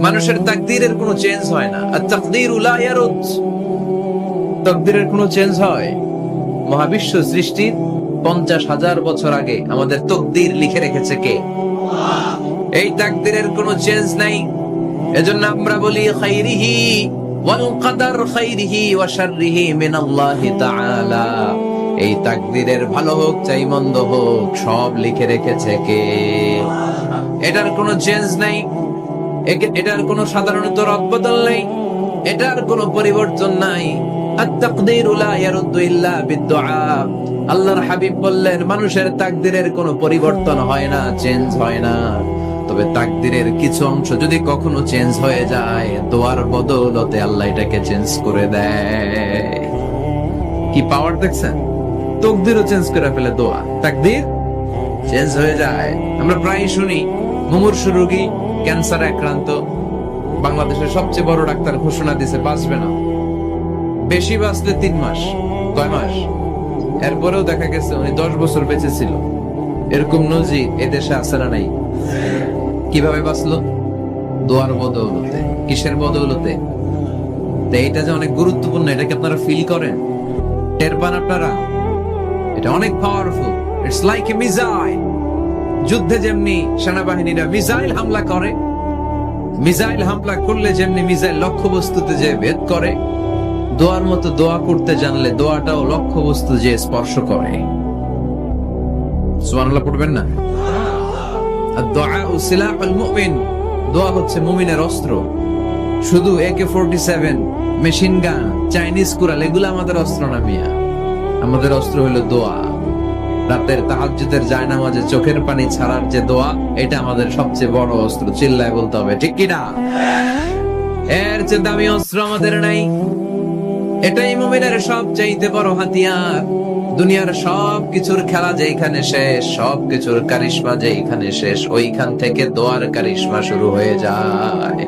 মানুষের তাকদীরের কোনো চেঞ্জ হয় না। আর তাকদীরু লা ইয়ারুদ, তাকদীরের কোনো চেঞ্জ হয়? মহাবিশ্ব সৃষ্টির 50,000 বছর আগে আমাদের তাকদীর লিখে রেখেছে কে? এই তাকদীরের কোনো চেঞ্জ নাই। এজন্য আমরা বলি খাইরিহি ওয়াল কদর, খাইরিহি ওয়া শাররিহি মিনাল্লাহি তাআলা। এই তাকদীরের ভালো হোক চাই মন্দ হোক, সব লিখে রেখেছে কে? এটার কোনো চেঞ্জ নাই, এটার কোনো সাধারণত রদবদল নাই, এটার কোনো পরিবর্তন নাই। আত-তাকদীরু লা ইয়ারুদ্দু ইল্লা বিদ-দুআ। আল্লাহর হাবিব বললেন, মানুষের তাকদীরের কোনো পরিবর্তন হয় না, চেঞ্জ হয় না। তবে তাকদীরের কিছু অংশ যদি কখনো চেঞ্জ হয়ে যায়, দোয়ার বদৌলতে আল্লাহ এটাকে চেঞ্জ করে দেয়। কি পাওয়ার দেখছেন? তাকদীরও চেঞ্জ করে ফেলে দোয়া, তাকদীর চেঞ্জ হয়ে যায়। আমরা প্রায় শুনি মুমূর্ষু রোগী, ক্যান্সারে আক্রান্ত, বাংলাদেশের সবচেয়ে বড় ডাক্তার ঘোষণা দিয়েছে বাঁচবে না, বেশি বাঁচলে 3 মাস। কয় মাস? এরপরেও দেখা গেছে উনি 10 বছর বেঁচে ছিল। এরকম নজির এদেশে আছে না নাই? কিভাবে বাঁচলো? দোয়ার বদৌলতে। কিসের বদৌলতে? এইটা যে অনেক গুরুত্বপূর্ণ, এটাকে আপনারা ফিল করেন, টের পান আপনারা? এটা অনেক powerful. It's like a missile. যুদ্ধে যেমনি সেনাবাহিনীরা মিসাইল হামলা করে, মিসাইল হামলা করলে যেমনি মিসাইল লক্ষ্যবস্তুতে যে ভেদ করে, দোয়ার মতো দোয়া করতে জানলে দোয়াটাও লক্ষ্যবস্তু যে স্পর্শ করে। সুবহানাল্লাহ পড়বেন না? আর-দুআউ সিলাহুল মুমিন, দোয়া হচ্ছে মুমিনের অস্ত্র। শুধু AK-47, machine gun, Chinese Corel এগুলো আমাদের অস্ত্র না মিয়া। আমাদের অস্ত্র হলো দোয়া। রাতের তাহাজ্জুদের জায়নামাজে চোখের পানি ছাড়ার যে দোয়া, এটা আমাদের সবচেয়ে বড় অস্ত্র। চিল্লায় বলতে হবে, ঠিক কি না? এর চেয়ে দামি অস্ত্র আমাদের নাই। এটাই মুমিনের সবচাইতে বড় হাতিয়ার। দুনিয়ার সব কিছুর খেলা যেখানে শেষ, সব কিছুর কারিশমা যেখানে শেষ, ওইখান থেকে দোয়ার কারিশমা শুরু হয়ে যায়।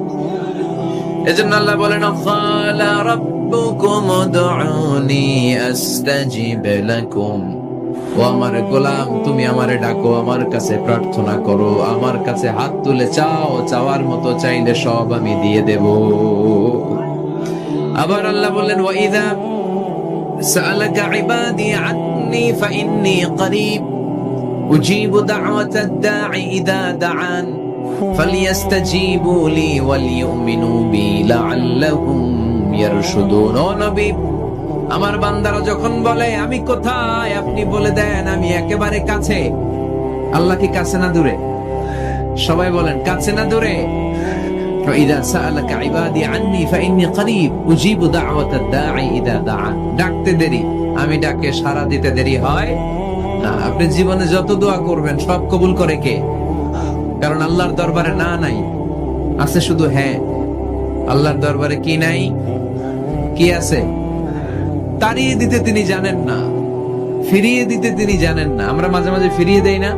এজন্য আল্লাহ বলেন, ক্বালা রাব্বুকুম উদউনি আস্তাজিব লাকুম। ও আমার গোলাম, তুমি আমারে ডাকো, আমার কাছে প্রার্থনা করো, আমার কাছে হাত তুলে চাও, চাওয়ার মতো চাইলে সব আমি দিয়ে দেব। আবার আল্লাহ বললেন, ওয়া ইযা সাআলাকা ইবাদি আন্নী ফাইন্নী করিব উজিবু দাওয়াতাদ দাঈ ইযা দাআন ফালইস্তাজিবু লি ওয়াল ইউমিনু বি লাআল্লাহুম ইয়ারশুদুন। ও নবী, আমার বান্দারা যখন বলে আমি কোথায়, আপনি বলে দেন আমি একেবারে কাছে। আল্লাহ কি কাছে না দূরে? সবাই বলেন, কাছে না দূরে? ইযা সাআলাকা ইবাদি আন্নী ফাইন্নী করিব উজিবু দাওয়াতাদ দাঈ ইযা দাআন। ডাকতে দেরি, আমি ডাকে সাড়া দিতে দেরি হয় না। আপনি জীবনে যত দোয়া করবেন সব কবুল করে কে? কারণ আল্লাহর দরবারে না নাই, আছে শুধু হ্যাঁ। আল্লাহর দরবারে কি নাই? কি আছে? তাড়িয়ে দিতে তিনি জানেন না, ফিরিয়ে দিতে তিনি জানেন না। আমরা মাঝে মাঝে ফিরিয়ে দেই না,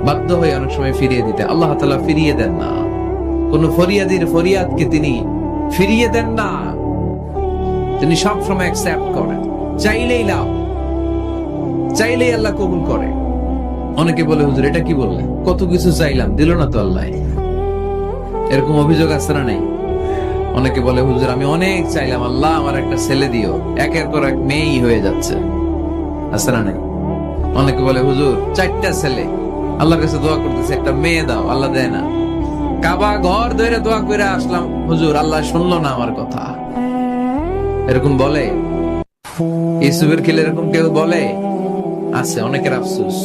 বাধ্য হয়ে অনেক সময় ফিরিয়ে দিতে। আল্লাহ তাআলা ফিরিয়ে দেন না। কোন ফরিয়াদির ফরিয়াদকে তিনি ফিরিয়ে দেন না, তিনি সব সময় অ্যাকসেপ্ট করেন। চাইলেই লাও, চাইলেই আল্লাহ কবুল করে। অনেকে বলে, হুজুর এটা কি বললে, কত কিছু চাইলাম দিল না তো আল্লাহ। এরকম অভিযোগ আছে না নাই? অনেকে বলে, হুজুর আমি অনেক চাইলাম, আল্লাহ আমার একটা ছেলে দিও, একের পর এক মেয়েই হয়ে যাচ্ছে। আছে না নাই? অনেকে বলে, হুজুর 4টা ছেলে, আল্লাহর কাছে দোয়া করতেছে একটা মেয়ে দাও, আল্লাহ দেয় না। কাবা ঘর ধরে দোয়া করে আসলাম, হুজুর আল্লাহ শুনলো না আমার কথা। এরকম বলে? ইউসুফের খিলে এরকম কেউ বলে? আছে, অনেকের আফসোস।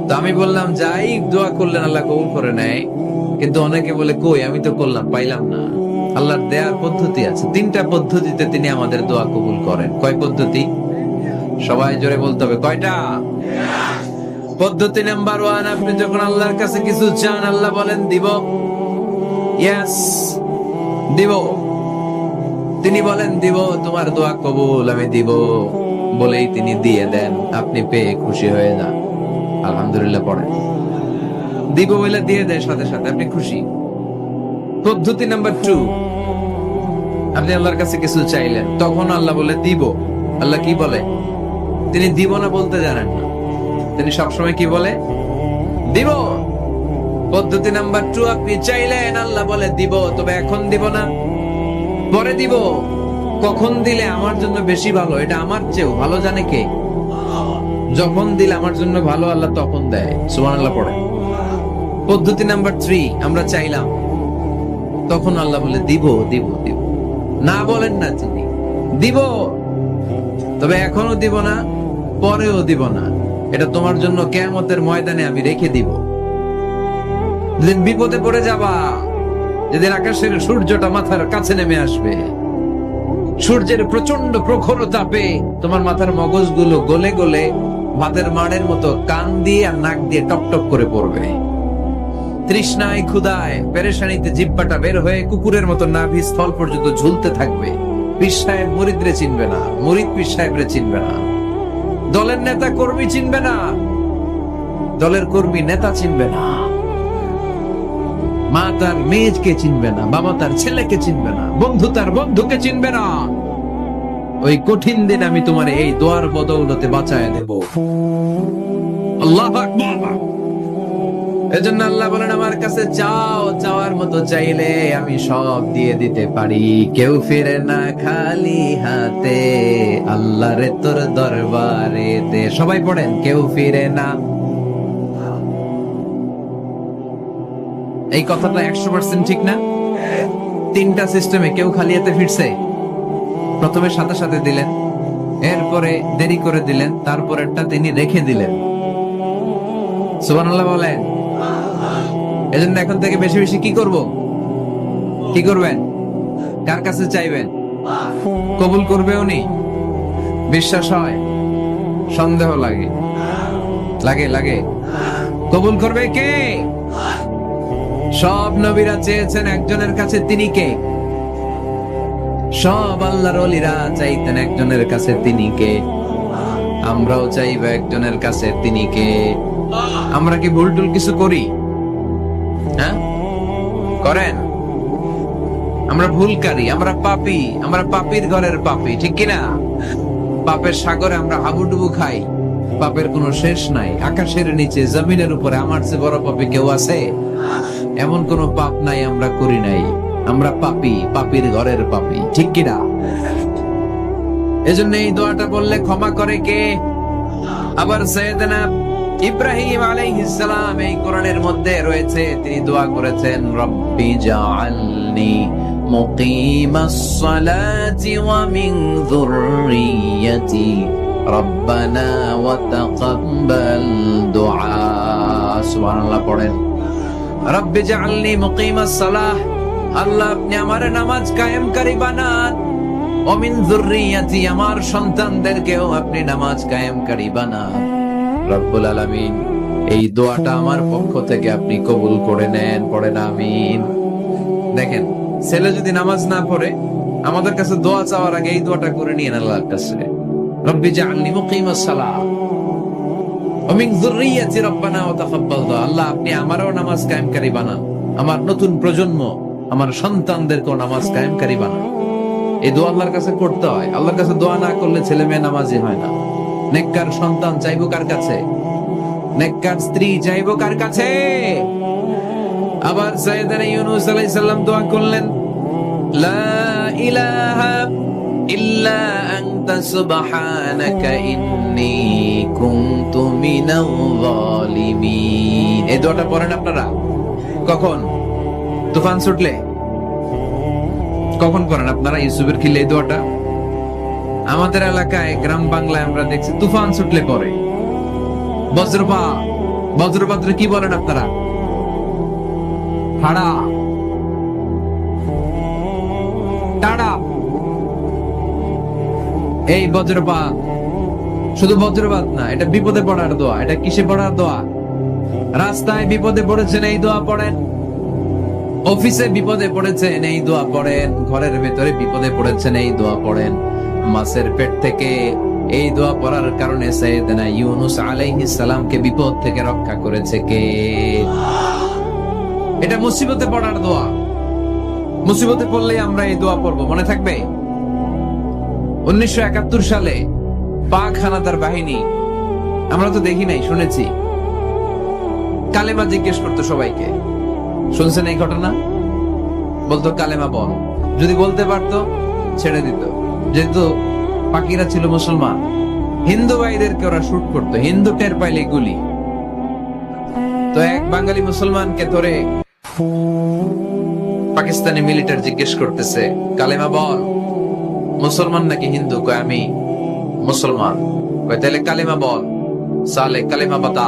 তো আমি বললাম, যাই দোয়া করলেন আল্লাহ কবুল করে নেয়, কিন্তু অনেকে বলে, কই আমি তো করলাম পাইলাম না। আল্লাহর দেয়ার পদ্ধতি আছে, 3টা পদ্ধতিতে তিনি আমাদের দোয়া কবুল করেন। কয় পদ্ধতি? সবাই জোরে বলতে হবে, কয়টা? পদ্ধতি নাম্বার 1, আপনি যখন আল্লাহর কাছে কিছু চান, আল্লাহ বলেন দিব, ইয়েস দিব। তিনি বলেন দিব, তোমার দোয়া কবুল, আমি দিব, বলেই তিনি দিয়ে দেন। আপনি পেয়ে খুশি হয়ে যান, আলহামদুলিল্লাহ পড়েন। দিব বলে দিয়ে দেয় সাথে সাথে, আপনি খুশি। পদ্ধতি নাম্বার 2, আপনি আল্লাহর কাছে কিছু চাইলেন, তখন আল্লাহ বলে দিব। আল্লাহ কি বলে? তিনি দিব না বলতে জানেন না, তিনি সবসময় কি বলে? দিব। পদ্ধতি নাম্বার 2, আপনি চাইলেন, আল্লাহ বলে দিব, তবে এখন দিব না, পরে দিব। কখন দিলে আমার জন্য বেশি ভালো, এটা আমার চেয়েও ভালো জানে কে? যখন দিলে আমার জন্য ভালো, আল্লাহ তখন দেয়। সুবহানাল্লাহ পড়ে। পদ্ধতি নাম্বার 3, আমরা চাইলাম, তখন আল্লাহ বলে দিব দিব দিব, না বলেন না তিনি, দিব, তবে এখনো দিব না, পরেও দিব না, এটা তোমার জন্য কিয়ামতের ময়দানে আমি রেখে দিব। যেদিন বিপদে পড়ে যাবা, যেদিন আকাশের সূর্যটা মাথার কাছে নেমে আসবে, সূর্যের প্রচন্ড প্রখর তাপে তোমার মাথার মগজগুলো গলে গলে ভাতের মাড়ের মতো কান দিয়ে আর নাক দিয়ে টপ টপ করে পড়বে। তৃষ্ণায় ক্ষুধায় পেরেশানিতে জিহ্বাটা বের হয়ে কুকুরের মতো নাভি স্থল পর্যন্ত ঝুলতে থাকবে। পীর সাহেব মুরিদরে চিনবে না, মুরিদ পীর সাহেবরে চিনবে না, দলের নেতা কর্মী চিনবে না, দলের কর্মী নেতা চিনবে না, মা তার মেয়েকে চিনবে না, বাবা তার ছেলেকে চিনবে না, বন্ধু তার বন্ধুকে চিনবে না। ওই কঠিন দিন আমি তোমার এই দোয়ার বদৌলতে বাঁচায় দেব। আল্লাহু আকবার। এজন্য আল্লাহ বলেন, আমার কাছে চাও, চাওয়ার মতো চাইলে আমি সব দিয়ে দিতে পারি। কেউ ফিরে না খালি হাতে, আল্লাহ রে তোর দরবারে দে। সবাই পড়েন, কেউ ফিরে না। এই কথাটা 100% ঠিক না? 3টা সিস্টেমে কেউ খালি হাতে ফিরছে? প্রথমে সাথে সাথে দিলেন, এরপরে দেরি করে দিলেন, তারপরেরটা তিনি রেখে দিলেন। সুবহানাল্লাহ বলেন। এজন্য এখন থেকে বেশি বেশি কি করব? কি করবেন? কার কাছে চাইবেন? কবুল করবে উনি? বিশ্বাস হয়? সন্দেহ লাগে? লাগে লাগে? কবুল করবে কে? সব নবীরা চেয়েছেন একজনের কাছে, তিনি কে? সব আল্লাহর ওলিরা চাইতেন একজনের কাছে, তিনি কে? আমরাও চাইব একজনের কাছে, তিনি কে? আমরা কি ভুল টুল কিছু করি? হ্যাঁ, করেন? আমরা ভুলকারী, আমরা পাপী, আমরা পাপীর ঘরের পাপী, ঠিক কিনা? পাপের সাগরে আমরা হাবুডুবু খাই, পাপের কোনো শেষ নাই। আকাশের নিচে জমিনের উপরে আমার চেয়ে বড় পাপী কেউ আছে? এমন কোন পাপ নাই আমরা করি নাই। আমরা পাপী, পাপীর ঘরের পাপী, ঠিক কিনা? এজন্য এই দোয়াটা বললে ক্ষমা করে কে? আবার সাইয়েদনা ইব্রাহিম আলাইহিস সালাম এই কোরআনের মধ্যে রয়েছে, তিনি দোয়া করেছেন, রব্বি জাআলনি মুকিমাস সালাতি ওয়া মিন যুররিয়্যাতি রব্বানা ওয়া তাকাব্বাল দুআ। সুবহানাল্লাহ পড়েন। রব্বি জাআলনি মুকিমাস সালাহ, আল্লাহ আপনি আমার নামাজ কায়েমকারী বানান। ওয়া মিন যুররিয়্যাতি, আমার সন্তানদেরকেও আপনি নামাজ কায়েমকারী বানান। রব্বুল আলামিন, এই দোয়াটা আমার পক্ষ থেকে আপনি কবুল করে নেন। পড়েন আমিন। দেখেন, ছেলে যদি নামাজ না পড়ে আমাদের কাছে দোয়া চাওয়ার আগে এই দোয়াটা করে নিয়েন আল্লাহর কাছে, রব্বি জাআলনি মুকিমাস সালাহ ওয়া মিন যুররিয়্যাতি রব্বানা ওয়া তাকাব্বাল দুআ। আল্লাহ আপনি আমারও নামাজ কায়েমকারী বানান, আমার নতুন প্রজন্ম, আমার সন্তানদেরকেও নামাজ কায়েমকারী বানান। এই দোয়া আল্লাহর কাছে করতে হয়। আল্লাহর কাছে দোয়া না করলে ছেলে মেয়ে নামাজি হয় না। নেককার সন্তান চাইবো কার কাছে? নেককার স্ত্রী চাইবো কার কাছে? আবার সাইয়েদনা ইউনূস আলাইহিস সালাম দোয়া করলেন, লা ইলাহা ইল্লা আনতা সুবহানাকা ইন্নী কুনতু মিনাল যালিমিন। এই দোয়াটা পড়েন আপনারা কখন? তুফান ছুটলে? কখন করেন আপনারা ইউসুফের খিলে এই দোয়াটা? আমাদের এলাকায় গ্রাম বাংলায় আমরা দেখছি তুফান ছুটলে পরে। বজ্রপাত, বজ্রপাত্রে কি বলেন আপনারা? হাড়া, টাড়া। এই বজ্রপাত শুধু বজ্রপাত না, এটা বিপদে পড়ার দোয়া। এটা কিসে পড়ার দোয়া? রাস্তায় বিপদে পড়েছেন, এই দোয়া পড়েন। অফিসে বিপদে পড়েছেন, এই দোয়া পড়েন। ঘরের ভেতরে বিপদে পড়েছেন, এই দোয়া পড়েন। মাছের পেট থেকে এই দোয়া পড়ার কারণে সাইয়েদনা ইউনূস আলাইহিস সালামকে বিপদ থেকে রক্ষা করেছে কে? এটা মুসিবতে পড়ার দোয়া। মুসিবতে পড়লে আমরা এই দোয়া পড়বো, মনে থাকবে? 1971 সালে পাক হানাদার বাহিনী, আমরা তো দেখি নাই, শুনেছি, কালেমা জিজ্ঞেস করতো সবাইকে। শুনছেন এই ঘটনা? বলতো কালেমা বল, যদি বলতে পারতো ছেড়ে দিত। যেহেতু পাকিরা ছিল মুসলমান, হিন্দু ভাইদেরকে ওরা শুট করতো, হিন্দু টের পাইলে গুলি। তো এক বাঙালি মুসলমানকে ধরে পাকিস্তানি মিলিটার জিজ্ঞেস করতেছে, কালেমা বল, মুসলমান নাকি হিন্দু? কয় আমি মুসলমান। কয় তাহলে কালেমা বল, সালে কালেমা বাতা।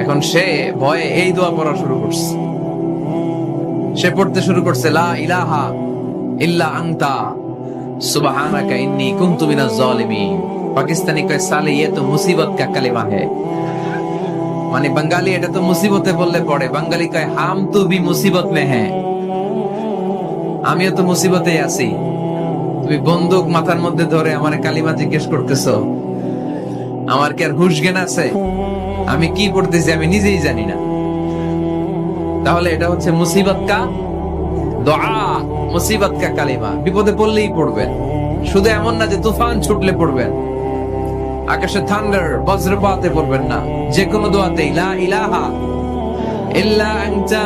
এখন সে ভয়ে এই দোয়া পড়া শুরু করছে। সে পড়তে শুরু করছে, লা ইলাহা ইল্লা আনতা সুবহানাকা ইন্নী কুনতু মিনাজ জালিমিন। পাকিস্তানি কয় সালে ये तो मुसीबत का कलेमा है। মানে বাঙালি এটা তো মুসিবতে বললে পড়ে, বাঙালি কয় হাম তো ভি মুসিবত মে হ্যাঁ, আমিও তো মুসিবতে আছি। তুমি বন্দুক মাথার মধ্যে ধরে আমার কালিমা জিজ্ঞেস করতেছো, আমার কি আর হুশ জ্ঞান আছে? আমি কি পড়তেছি আমি নিজেই জানি না। তাহলে এটা হচ্ছে মুসিবত কা দোয়া, মুসিবত কা কালিমা। বিপদে পড়লেই পড়বেন, শুধু এমন না যে তুফান ছুটলে পড়বেন, আকাশে থান্ডার বজ্রপাতে পড়বেন না। যে কোনো দোয়াতেই লা ইলাহা ইল্লা আনতা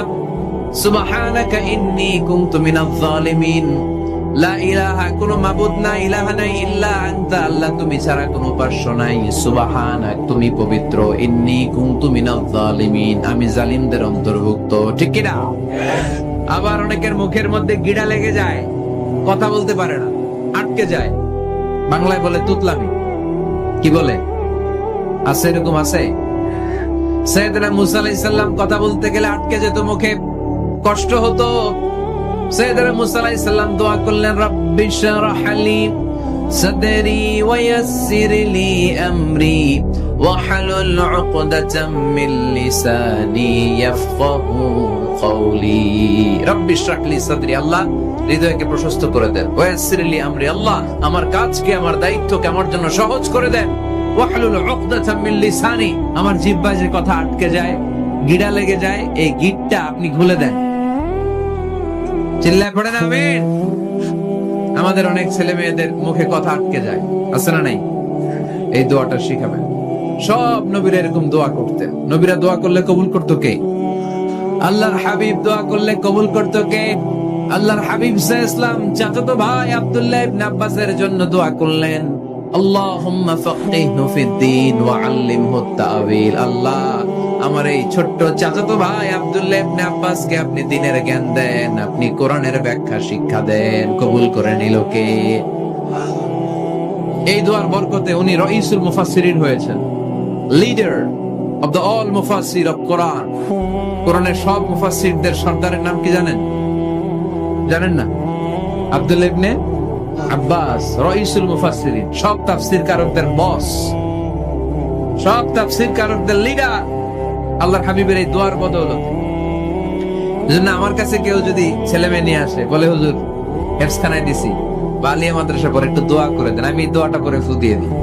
সুবহানাকা ইন্নী কুনতু মিনাজ জালিমিন। লা ইলাহা, কোনো মাবুদ নাই, ইলাহা নাই, ইল্লা আনতা, আল্লাহ তুমি ছাড়া কোনো উপাস্য নাই, সুবহানাক তুমি পবিত্র, ইন্নী কুনতু মিনাজ জালিমিন আমি জালিমদের অন্তর্ভুক্ত। ঠিক কি না? আবার অনেকের মুখের মধ্যে গিড়া লেগে যায়, কথা বলতে পারে না, আটকে যায়। বাংলায় বলে তুতলামি। কি বলে? আছে, এরকম আছে। সাইয়েদনা মুসা আলাইহিস সালাম কথা বলতে গেলে আটকে যেত, মুখে কষ্ট হতো। সাইয়েদনা মুসা আলাইহিস সালাম দোয়া করলেন, রাব্বি শরহ লি সাদরি ওয়া ইয়াসসির লি আমরি ওয়াহলুল উকদাতাম মিন লিসানি ইয়াফকাহু কওলি। রাব্বি শরহ লি সাদরি, আল্লাহ হৃদয়কে প্রশস্ত করে দেন। ওয়া ইয়াসসির লি আমরি, আল্লাহ আমার কাজকে, আমার দায়িত্বকে আমার জন্য সহজ করে দেন। ওয়াহলুল উকদাতাম মিন লিসানি, আমার জিহ্বায় যে কথা আটকে যায়, গিড়া লেগে যায়, এই গিটটা আপনি খুলে দেন। চিল্লায় পড়েন আমিন। আমাদের অনেক ছেলে মেয়েদের মুখে কথা আটকে যায়, আছে না নাই? এই দোয়াটা শিখাবেন। সব নবীরা এরকম দোয়া করতেন। নবীরা দোয়া করলে কবুল করতো কে? আল্লাহর হাবিব দোয়া করলে কবুল করতো কে? আল্লাহর হাবিব সাল্লাল্লাহু আলাইহি ওয়াসাল্লাম চাচাতো ভাই আব্দুল্লাহ ইবনে আব্বাসের জন্য দোয়া করলেন, আল্লাহুম্মা ফাক্কিহহু ফিদ-দীন ওয়া আল্লিমহু আত-তা'ওয়িল। আল্লাহ আমার এই ছোট্ট চাচাতো ভাই আব্দুল্লাহ ইবনে আব্বাসকে আপনি দ্বীনের জ্ঞান দেন, আপনি কোরআনের ব্যাখ্যা শিক্ষা দেন। কবুল করে নিল কে? এই দোয়ার বরকতে উনি রাইসুল মুফাসসিরিন হয়েছেন, লিডার অফ দ্য অল মুফাসসির অফ কোরআন। কোরআনের সব মুফাসসিরদের সর্দারের নাম কি জানেন? জানেন না? আব্দুল্লাহ ইবনে আব্বাস রাইসুল মুফাসসিরিন, সব তাফসীর কারকদের বস, সব তাফসীর কারকদের লিডার। আল্লাহর হাবিবের এই দোয়ার বদৌলতে। জন্য আমার কাছে কেউ যদি ছেলে মেয়ে নিয়ে আসে, বলে হুজুর হেফজখানায় দিছি বা আলিয়া মাদ্রাসা পরে একটু দোয়া করে দেন, আমি এই দোয়াটা করে ফু দিয়ে দিই।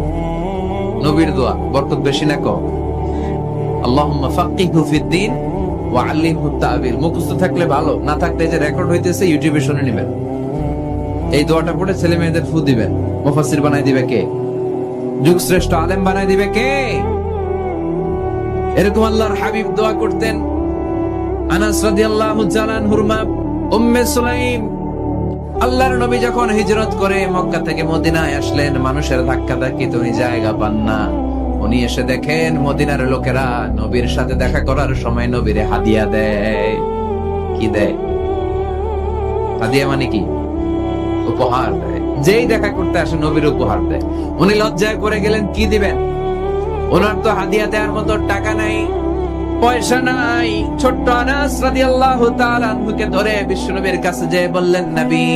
নবীর দোয়া, বরকত বেশি না কম? আল্লাহুম্মা ফাক্কিহহু ফিদ-দীন ওয়া আল্লিমহু আত-তা'ওয়িল। মুখস্থ থাকলে ভালো, না থাকলে যে রেকর্ড হইতেছে ইউটিউবে শুনে নেবেন। এই দোয়াটা পড়ে ছেলে মেয়েদের ফু দিবেন। মুফাসসির বানাই দিবে কে? যুগ শ্রেষ্ঠ আলেম বানাই দিবে কে? এরকম আল্লাহর হাবিব দোয়া করতেন। আনাস রাদিয়াল্লাহু তাআলা আনহুর মা উম্মে সুলাইম, আল্লাহর নবী যখন হিজরত করে মক্কা থেকে মদিনায় আসলেন, মানুষের ধাক্কাধাক্কিতে উনি জায়গা পান না। উনি এসে দেখেন মদিনার লোকেরা নবীর সাথে দেখা করার সময় নবীরে হাদিয়া দেয়। কি দেয়? হাদিয়া মানে কি? উপহার দেয়। যেই দেখা করতে আসে নবীর উপহার দেয়। উনি লজ্জায় পড়ে গেলেন, কি দিবেন? ওনার তো হাদিয়া দেওয়ার মতো টাকা নাই, পয়সা নাই। ছোট্ট আনাস রাদিয়াল্লাহু তাআলা আনহুকে ধরে বিশ্বনবীর কাছে যেয়ে বললেন, নবী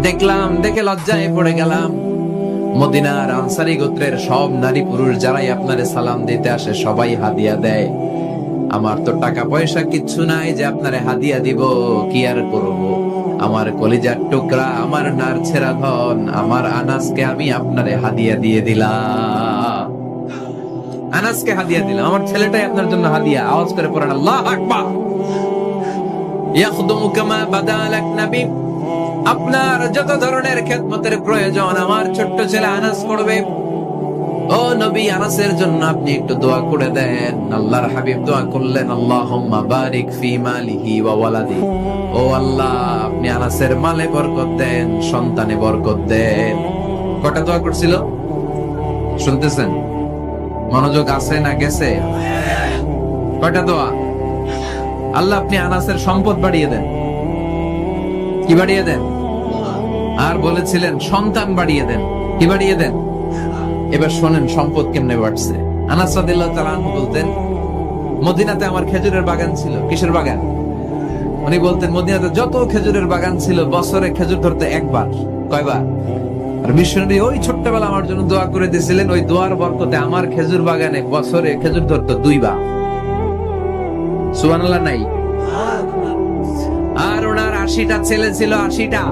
দেখলাম, দেখে লজ্জায় পড়ে গেলাম, মদিনার আনসারী গোত্রের সব নারী পুরুষ যারাই আপনারে সালাম দিতে আসে সবাই হাদিয়া দেয়। আমার তো টাকা পয়সা কিচ্ছু নাই যে আপনারে হাদিয়া দিব, কি আর করব? আমার কলিজার টুকরা, আমার নারছেরা ধন, আমার আনাসকে আমি আপনারে হাদিয়া দিয়ে দিলাম। আনাসকে হাদিয়া দিলাম, আমার ছেলেটাই আপনার জন্য হাদিয়া। আওয়াজ করে পড়েন আল্লাহু আকবার। ইয়াখদুমু কামা বাদালাক নবী, আপনার যত ধরনের খেদমতের প্রয়োজন আমার ছোট্ট ছেলে আনাস করবে। ও নবী, আনাসের জন্য আপনি একটু দোয়া করে দেন। আল্লাহর হাবিব দোয়া করলেন, আল্লাহুম্মা বারিক ফি মালিহি ওয়া ওয়ালাদি। ও আল্লাহ, আপনি আনাসের মালে বরকত দেন, সন্তানে বরকত দেন। কটা দোয়া করছিল শুনতেছেন? মনোযোগ আছে না গেছে? কয়টা দোয়া? আল্লাহ আপনি আনাসের সম্পদ বাড়িয়ে দেন। কি বাড়িয়ে দেন? আর বলেছিলেন সন্তান বাড়িয়ে দেন। কি বাড়িয়ে দেন? এবার শোনেন সম্পদ কেমনে বাড়ছে। আনাস রাদিয়াল্লাহু তাআলা আনহু বলতেন, মদিনাতে আমার খেজুরের বাগান ছিল। কিসের বাগান? উনি বলতেন মদিনাতে যত খেজুরের বাগান ছিল বছরে খেজুর ধরতে একবার। কয়বার? আর বিশ্বনবী ওই ছোট্টবেলা আমার জন্য দোয়া করে দিয়েছিলেন, ওই দোয়ার বরকতে আমার খেজুর বাগানে বছরে খেজুর ধরতো 2 বার। সুবহানাল্লাহ নাই? আর ওনার 80টা ছেলে ছিল, 80টা।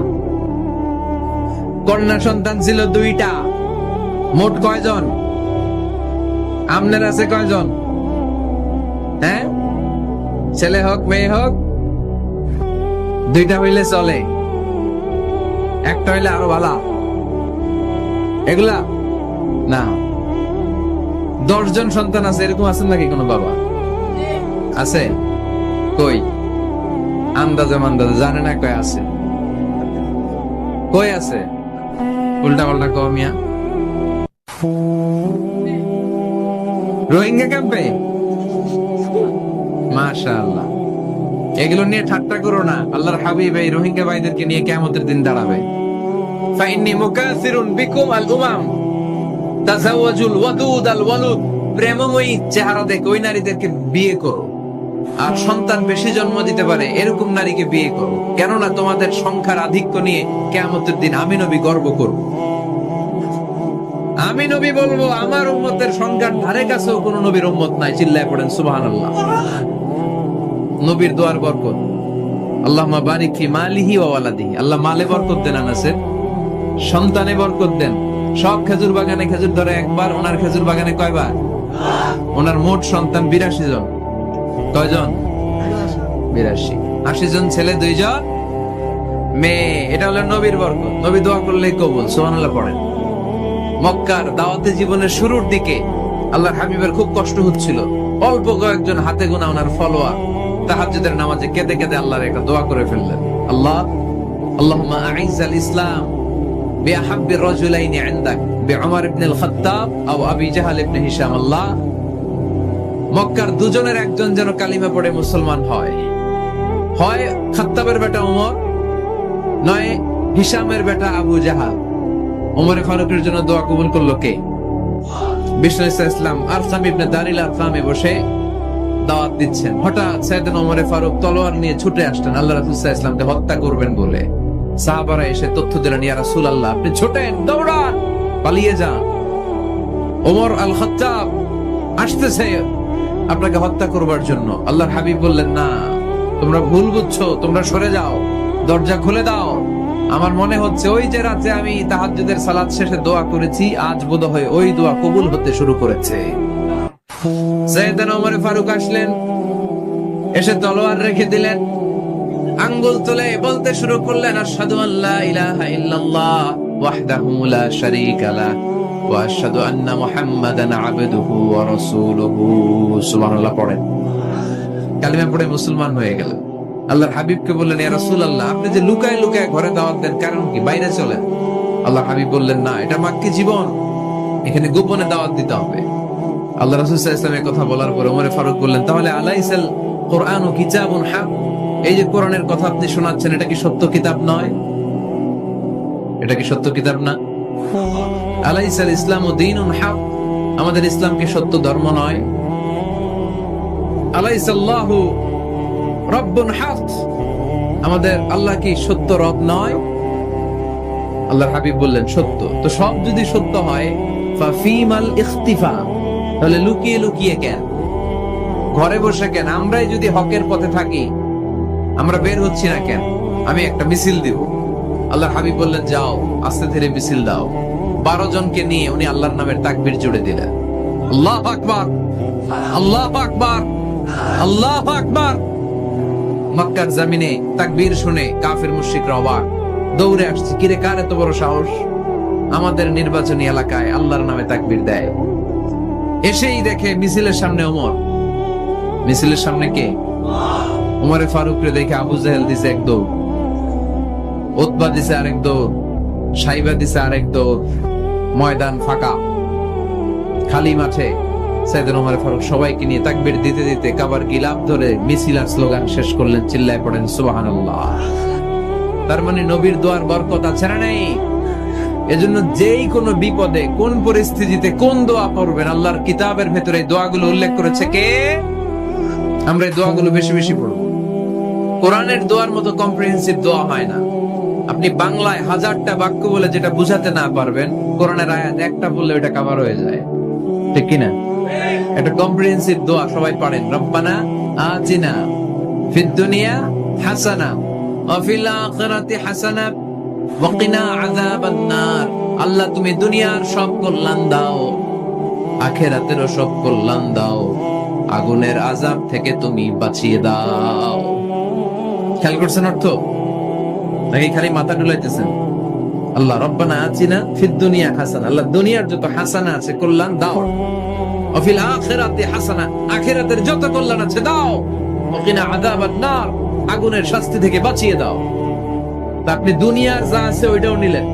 কন্যা সন্তান ছিল 2টা। মোট কয়জন? আপনার আছে কয়জন? হ্যাঁ, ছেলে হোক মেয়ে হোক, 2টা হইলে চলে, একটা হইলে আরো ভালো। এগুলা না, 10 জন সন্তান আছে, এরকম আছেন নাকি কোনো বাবা? আছে? কই? আন্দাজে মান্দাজে জানে না কয় আছে। কই আছে? উল্টা পাল্টা কমিয়া রোহিঙ্গা ক্যাম্পে। মাশাআল্লাহ। এগুলো নিয়ে ঠাট্টা করো না। আল্লাহর হাবিব এই রোহিঙ্গা ভাইদেরকে নিয়ে কিয়ামতের দিন দাঁড়াবে। ফাইন্নী মুকাসিরুন বিকুম আল উমাম তাজাওয়াজুল ওয়াদুদ আল ওয়ালুদ। প্রেমময়ী চেহারা দেখে ওই নারীদেরকে বিয়ে করো, আর সন্তান বেশি জন্ম দিতে পারে এরকম নারীকে বিয়ে করো। কেননা তোমাদের সংখ্যার আধিক্য নিয়ে কিয়ামতের দিন আমি নবী গর্ব করব। আমি নবী বলবো আমার উম্মতের সংখ্যার ধারে কাছেও কোন নবীর উম্মত নাই। চিল্লায় পড়েন সুবহানাল্লাহ। নবীর দোয়ার বরকত। আল্লাহুম্মা বারিক ফি মালিহি ওয়া ওয়ালাদিহি। আল্লাহ মালে বরকত দেন, আনাসের সন্তানে বরকত দেন। সব খেজুর বাগানে খেজুর ধরে একবার, ওনার খেজুর বাগানে কয়বার? ওনার মোট সন্তান 82 জন। কয়জন? 82। 80 জন ছেলে, 2 জন মেয়ে। এটা হলো নবীর বরকত। নবী দোয়া করলেই কবুল। সুবহানাল্লাহ পড়েন। মক্কার দাওয়াতে জীবনের শুরুর দিকে আল্লাহর হাবিবের খুব কষ্ট হচ্ছিল। অল্প কয়েকজন হাতে গোনা ওনার ফলোয়ার তাহাজ্জুদের নামাজে কেঁদে কেঁদে আল্লাহর একটা দোয়া করে ফেললেন। আল্লাহুম্মা আইজ্জাল ইসলাম বিআহাব্বির রাজুলাইনি ইনদাক বিউমর ইবনে আল খাত্তাব আও আবি জাহল ইবনে হিশাম। আল্লাহ, মক্কার দুজনের একজন যেন কালিমা পড়ে মুসলমান হয়। হয় খাত্তাবের বেটা ওমর, নয় হিশামের বেটা আবু জাহাল। ওমরে ফারুকের জন্য দোয়া কবুল করলো কে? বিষ্ণু ইসলাম আরকাম ইবনে দারিল আরকামে বসে দাওয়াত দিচ্ছেন। হঠাৎ সাইয়েদনা ওমরে ফারুক তলোয়ার নিয়ে ছুটে আসলেন আল্লাহ রাসূল সাল্লাল্লাহু আলাইহি ওয়াসাল্লামকে হত্যা করবেন বলে। সাহাবারা এসে তথ্য দিলেন, ইয়া রাসূলুল্লাহ আপনি ছোটেন, দৌড়ান, পালিয়ে যান। ওমর আল খাত্তাব আসতেছে আপনাকে হত্যা করবার জন্য। আল্লাহর হাবিব বললেন, না, তোমরা ভুল বুঝছো, তোমরা সরে যাও, দরজা খুলে দাও। আমার মনে হচ্ছে ওই যে রাতে আমি তাহাজ্জুদের সালাত শেষে দোয়া করেছি, আজ বোধহয় ওই দোয়া কবুল হতে শুরু করেছে। সাইয়েদনা ওমর ফারুক আসলেন, এসে তলোয়ার রেখে দিলেন, আঙ্গুল তুলে বলতে শুরু করলেন, আশহাদু আল্লা ইলাহা ইল্লাল্লাহ ওয়াহদাহু লা শারীকা লাহ ওয়া আশহাদু আন্না মুহাম্মাদান আবদুহু ওয়া রাসূলুহু। সুবহানাল্লাহ পড়েন। কালিমা পড়ে মুসলমান হয়ে গেলেন। আল্লাহর হাবিবকে বললেন, ইয়া রাসূলুল্লাহ আপনি যে লুকায় লুকায় ঘরে দাওয়াত দেন, কারণ কি? বাইরে চলেন। আল্লাহর হাবিব বললেন, না, এটা মাক্কি জীবন, এখানে গোপনে দাওয়াত দিতে হবে। আল্লাহ রাসূল সাল্লাল্লাহু আলাইহি ওয়াসাল্লামের কথা বলার পরে ওমর ফারুক বললেন, তাহলে আলাইসাল কুরআনু কিতাবুন হক, এই যে কোরআনের কথা আপনি শোনাচ্ছেন এটা কি সত্য কিতাব নয়? এটা কি সত্য কিতাব না? আলাইসাল ইসলামু দীনুন হক, আমাদের ইসলাম কি সত্য ধর্ম নয়? আলাইসাল্লাহু রব্বুন হক, আমাদের আল্লাহ কি সত্য রব নয়? আল্লাহর হাবিব বললেন, সত্য। তো সব যদি সত্য হয়, ফাফিমাল ইখতিফা, তাহলে লুকিয়ে লুকিয়ে কেন? ঘরে বসে কেন? আমরাই যদি হকের পথে থাকি, আমরা বের হচ্ছি না কেন? আমি একটা মিছিল দিব। আল্লাহর হাবিব বললেন, যাও, আস্তে ধীরে মিছিল দাও। 12 জনকে নিয়ে উনি আল্লাহর নামের তাকবীর জুড়ে দিলেন। আল্লাহু আকবার, আল্লাহু আকবার, আল্লাহু আকবার। মক্কার জমিনে তাকবীর শুনে কাফির মুশরিকরা অবাক, দৌড়ে আসছে, কিরে কার এত বড় সাহস? আমাদের নির্বাচনী এলাকায় আল্লাহর নামে তাকবীর দেয়, এসেই দেখে মিছিলের সামনে ওমর, মিছিলের সামনে কে? উমরে ফারুক রে দেখে আবু জাহেল দিছে এক দৌড়, উতবা দিছে আরেক দৌড়, সাইবা দিছে আরেক দৌড়। ময়দান ফাঁকা, খালি মাঠে সাইয়েদনা উমর ফারুক সবাইকে নিয়ে তাকবীর দিতে দিতে কাবার গিলাফ ধরে মিছিল আর স্লোগান শেষ করলেন, চিল্লায় পড়েন সুবহানাল্লাহ। তার মানে নবীর দোয়ার বরকত আছে না নেই? এজন্য যেই কোনো বিপদে কোন পরিস্থিতিতে কোন দোয়া পড়বেন, আল্লাহর কিতাবের ভেতরে এই দোয়াগুলো উল্লেখ করেছে কে? আমরা এই দোয়াগুলো বেশি বেশি পড়ব। কোরআনের দোয়ার মতো কম্প্রিহেন্সিভ দোয়া হয় না। আপনি বাংলায় 1000টা বাক্য বলে যেটা বুঝাতে না পারবেন, কোরআনের আয়াত একটা বললে ওটা কভার হয়ে যায়, ঠিক কি না? এটা কম্প্রিহেন্সিভ দোয়া, সবাই পড়েন। রব্বানা আতিনা ফিদ দুনিয়া হাসানা ওয়া ফিল আখিরাতি হাসানা ওয়া কিনা আযাবান নার। আল্লাহ তুমি দুনিয়ার সব কল্যাণ দাও, আখিরাতেরও সব কল্যাণ দাও, আগুনের আযাব থেকে তুমি বাঁচিয়ে দাও। খেয়াল করছেন অর্থ নাকি খালি মাথা ডুলাইতেছেন? আল্লাহ রব্বানা আতিনা ফিদ দুনিয়া হাসানা, আল্লাহ দুনিয়ার যত হাসানা আছে কল্যাণ দাও, ওয়া ফিল আখিরাতি হাসানা, আখিরাতের যত কল্যাণ আছে দাও, ওয়া কিনা আযাবান নার, আগুনের শাস্তি থেকে বাঁচিয়ে দাও। তা আপনি দুনিয়ার যা আছে ওইটাও নিলেন,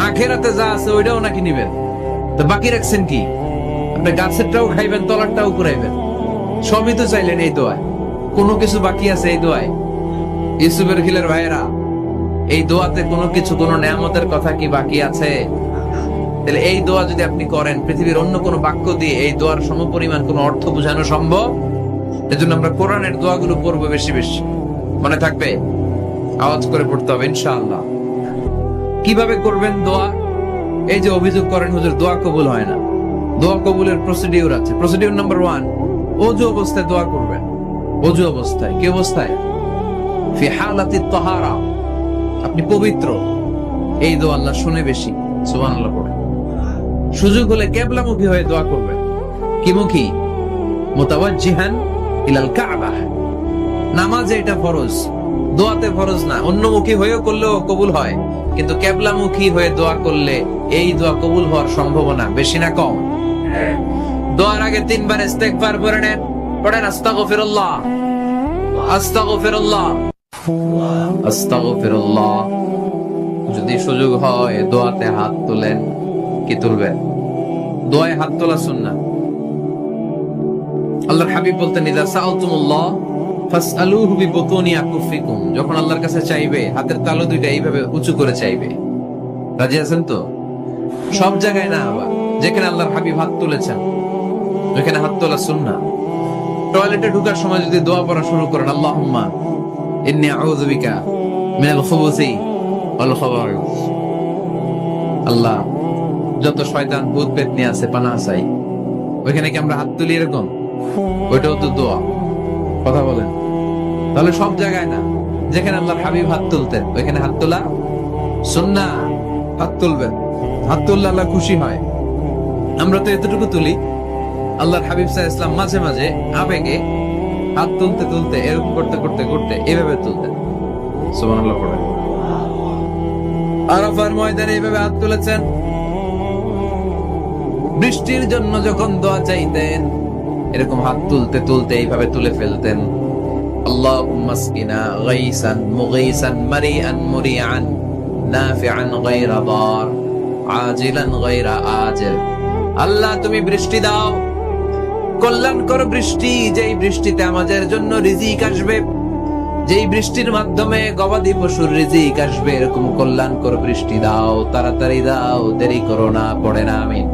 আখিরাতে যা আছে ওইটাও নাকি নিবেন, তো বাকি রাখছেন কি? আপনি গাছেরটাও খাইবেন, তলারটাও কুড়াইবেন, সবই তো চাইলেন এই দোয়ায়। কোনো কিছু বাকি আছে এই দোয়ায়? ইউসুফের খিলের ভাইয়েরা, এই দোয়াতে কোনো কিছু, কোনো নেয়ামতের কথা কি বাকি আছে? তাহলে এই দোয়া যদি আপনি করেন, পৃথিবীর অন্য কোনো বাক্য দিয়ে এই দোয়ার সমপরিমাণ কোনো অর্থ বোঝানো সম্ভব? এজন্য আমরা কোরআনের দোয়াগুলো পড়বো বেশি বেশি। মনে থাকবে? আওয়াজ করে পড়তে হবে ইনশাআল্লাহ। কিভাবে করবেন দোয়া? এই যে অভিযোগ করেন হুজুর দোয়া কবুল হয় না, দোয়া কবুলের প্রসিডিউর আছে। প্রসিডিউর নাম্বার 1, ওযু অবস্থায় দোয়া করবেন। ওযু অবস্থায়, কি অবস্থায়? ফি হালাতিত তাহারা, আপনি পবিত্র, এই দোয়া আল্লাহ শুনে বেশি। সুবহানাল্লাহ পড়ে। সুযোগ হলে কিবলামুখী হয়ে দোয়া করবেন। কি মুখী? মুতাওয়াজ্জিহান ইলাল কাবা। নামাজে এটা ফরজ, দোয়াতে ফরজ না। অন্যমুখী হয়েও করলেও কবুল হয়, কিন্তু কিবলামুখী হয়ে দোয়া করলে এই দোয়া কবুল হওয়ার সম্ভাবনা বেশি না কম? দোয়ার আগে 3 বার ইস্তেগফার করে নেন। পড়েন আস্তাগফিরুল্লাহ, আস্তাগফিরুল্লাহ, আস্তাগফিরুল্লাহ। যদি সুযোগ হয় দোয়াতে হাত তোলেন। কি তুলবেন? দোয়ায় হাত তোলা সুন্নাহ। আল্লাহর হাবিব বলতেন, ইযা সাআলতুমুল্লাহ ফাসআলুহু বিবুতুনি আকুফিকুম। যখন আল্লাহর কাছে চাইবে, হাতের তালু দুইটা এইভাবে উঁচু করে চাইবে। রাজি আছেন তো? সব জায়গায় না, আবার যেখানে আল্লাহর হাবিব হাত তুলেছেন ওখানে হাত তোলা সুন্নাহ। টয়লেটে ঢোকার সময় যদি দোয়া পড়া শুরু করেন, আল্লাহুম্মা ইন্নী আউযু বিকা মিনাল খুবুসি ওয়াল খাবাইস, আল্লাহ যত শয়তান ভূত পেতনি আছে পানাহ চাই, ওইখানে কি আমরা হাত তুলি এরকম? ওইটাও তো দোয়া। কথা বলেন। তাহলে সব জায়গায় না, যেখানে আল্লাহর হাবিব হাত তুলতেন ওইখানে হাত তোলা সুন্নাহ। হাত তুলবেন, হাত তুললে আল্লাহ খুশি হয়। আমরা তো এতটুকু তুলি, আল্লাহর হাবিব সাল্লাল্লাহু আলাইহি ওয়াসাল্লাম মাঝে মাঝে আবেগে হাত তুলতে তুলতে এরকম করতে করতে করতে এভাবে তুলতেন। সুবহানাল্লাহ পড়েন। আরাফার ময়দানে এইভাবে হাত তুলেছেন। বৃষ্টির জন্য যখন দোয়া চাইতেন এরকম হাত তুলতে তুলতে এইভাবে তুলে ফেলতেন। আল্লাহুম্মা আসকিনা গাইসান মুগীসান মারিআন মুরিআন নাফিআন গায়রা দার আজিলান গায়রা আজিল। আল্লাহ তুমি বৃষ্টি দাও, কল্যাণকর বৃষ্টি, যেই বৃষ্টিতে আমাদের জন্য রিজিক আসবে, যেই বৃষ্টির মাধ্যমে গবাদি পশুর রিজিক আসবে, এরকম কল্যাণকর বৃষ্টি দাও, তাড়াতাড়ি দাও, দেরি করো না। পড়ে না আমিন।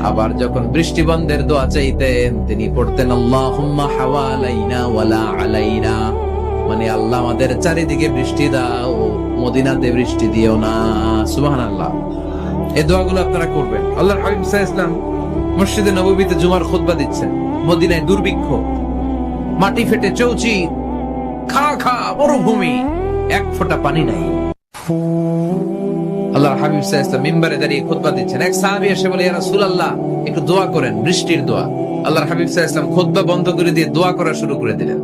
আবার যখন বৃষ্টি বন্ধের দোয়া চাইতেন তিনি পড়তেন আল্লাহুম্মা হাওয়ালাইনা ওয়ালা আলাইনা, মানে আল্লাহ আমাদের চারিদিকে বৃষ্টি দাও, মদিনাতে বৃষ্টি দিও না। সুবহানাল্লাহ। এই দোয়াগুলো আপনারা করবেন। আল্লাহর হাবিব সাল্লাল্লাহু আলাইহি ওয়াসাল্লাম মসজিদে নববীতে জুমার খুতবা দিচ্ছেন। মদিনায় দুর্ভিক্ষ, মাটি ফেটে চৌচি, খা খা মরুভূমি, এক ফোঁটা পানি নাই। আল্লাহর হাবিব সাল্লাল্লাহু আলাইহি ওয়াসাল্লাম মিম্বারে দাঁড়িয়ে খুতবা দিচ্ছেন। এক সাহাবী এসে বলে, ইয়া রাসূলুল্লাহ একটু দোয়া করেন, বৃষ্টির দোয়া। আল্লাহর হাবিব সাল্লাল্লাহু আলাইহি ওয়াসাল্লাম খুতবা বন্ধ করে দিয়ে দোয়া করা শুরু করে দিলেন।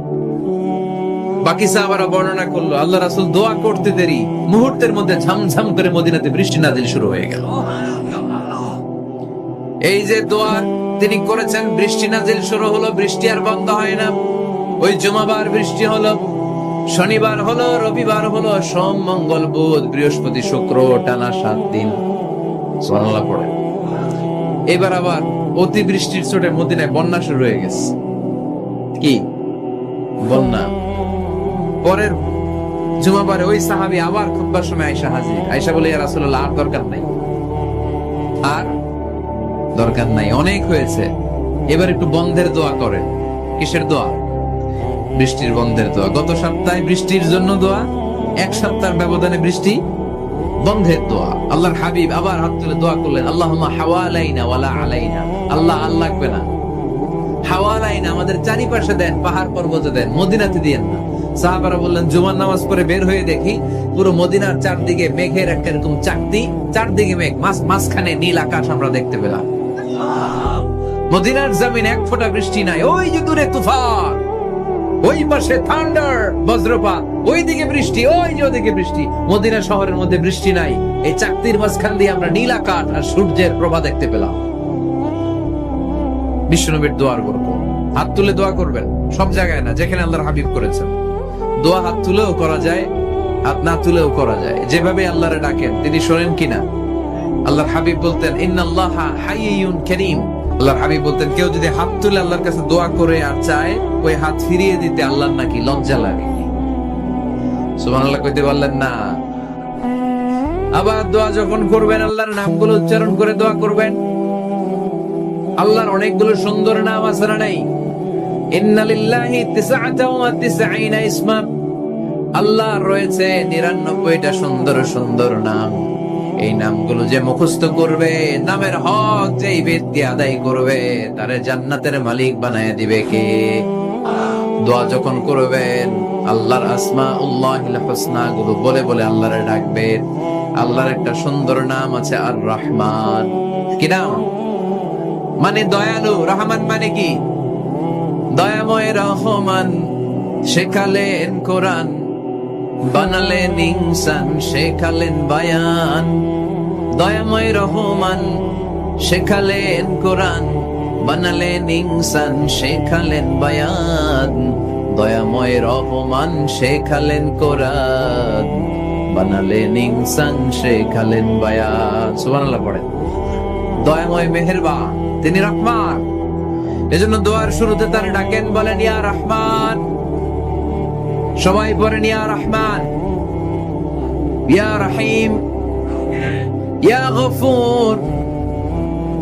বাকি সাহাবারা বর্ণনা করলো আল্লাহ রাসূল দোয়া করতে দেরি মুহূর্তের মধ্যে ঝমঝম করে মদিনাতে বৃষ্টি নাজিল শুরু হয়ে গেল। এই যে দোয়া তিনি করেছেন, বৃষ্টি নাজিল শুরু হলো, বৃষ্টি আর বন্ধ হয় না। ওই জুমাবার বৃষ্টি হলো, শনিবার হলো, রবিবার হলো, সোম মঙ্গল বুধ বৃহস্পতি শুক্র, টানা 7 দিন। সুবহানাল্লাহ পড়ে। এবার আবার অতিবৃষ্টির চোটে মদিনায় বন্যা শুরু হয়ে গেছে। কি বন্যা? পরের জুমাবারে ওই সাহাবী আবার খুতবার সময় আয়েশা হাজির। আয়েশা বলে, ইয়া রাসূলুল্লাহ, আর দরকার নাই, আর দরকার নাই, অনেক হয়েছে, এবার একটু বন্ধের দোয়া করেন। কিসের দোয়া? বৃষ্টির বন্ধের দোয়া। গত সপ্তাহে বৃষ্টির জন্য দোয়া, এক সপ্তাহের ব্যবধানে বৃষ্টি বন্ধের দোয়া। আল্লাহর হাবিব আবার হাত তুলে দোয়া করলেন, আল্লাহুম্মা হাওয়ালাইনা ওয়ালা আলাইনা। আল্লাহ আর লাগবে না, হাওয়ালাইনা, আমাদের চারিপাশে দেন, পাহাড় পর্বতে দেন, মদিনাতে দিয়েন না। সাহাবারা বললেন, জুমার নামাজ পড়ে বের হয়ে দেখি পুরো মদিনার চারদিকে মেঘের একটা এরকম চাকতি, চারদিকে মেঘ, মাঝখানে নীল আকাশ আমরা দেখতে পেলাম। মদিনার জমিন এক ফোঁটা বৃষ্টি নাই। ওই যে দূরে তুফান, ওই পাশে থান্ডার, বজ্রপাত, ওইদিকে বৃষ্টি, ওই যে ওদিকে বৃষ্টি। মদিনা শহরের মধ্যে বৃষ্টি নাই, এই চাকতির মাঝখান দিয়ে আমরা নীল আকাশ আর সূর্যের প্রভা দেখতে পেলাম। বিশ্বনবীর দোয়ার গল্প। হাত তুলে দোয়া করবেন, সব জায়গায় না, যেখানে আল্লাহর হাবিব করেছেন। দোয়া হাত তুলেও করা যায়, হাত না তুলেও করা যায়, যেভাবে আল্লাহরে ডাকেন তিনি শোনেন কিনা। আল্লাহর হাবিব বলতেন, ইন্নাল্লাহা হাইয়ুন কারীম। আল্লাহর হাবিব বলতেন, কেউ যদি হাত তুলে আল্লাহর কাছে দোয়া করে আর চায়, ওই হাত ফিরিয়ে দিতে আল্লাহর নাকি লজ্জা লাগে। সুবহানাল্লাহ কইতে পারলেন না? আবার দোয়া যখন করবেন, আল্লাহর নামগুলো উচ্চারণ করে দোয়া করবেন। আল্লাহর অনেকগুলো সুন্দর নাম আছে না নাই? ইন্না লিল্লাহি 99 ইসমা। আল্লাহর রয়েছে 99টা সুন্দর সুন্দর নাম। এই নামগুলো যে মুখস্থ করবে, নামের হক যেই ব্যক্তি আদায় করবে, তারে জান্নাতের মালিক বানায় দিবে কে? দোয়া যখন করবেন, আল্লাহর আসমাউল্লাহিল হুসনা গুলো বলে বলে আল্লাহরে ডাকবেন। আল্লাহর একটা সুন্দর নাম আছে আর রহমান। কি নাম? মানে দয়ালু। রহমান মানে কি? দয়াময় রহমান। শেখালেন কোরআন, বানালেন ইনসান, শেখালেন বায়ান। দয়াময় রহমান, শেখালেন কোরআন, বানালেন ইনসান, শেখালেন বায়ান। দয়াময় রহমান, শেখালেন কোরআন, বানালেন ইনসান, শেখালেন বায়ান। সুবহানাল্লাহ পড়েন। দয়াময় মেহেরবান, তিনি রহমান। এজন্য দোয়ার শুরুতে তার ডাকেন, বলেন ইয়া রহমান। সবাই পড়েন ইয়া রহমান, ইয়া রহিম, ইয়া গফুর,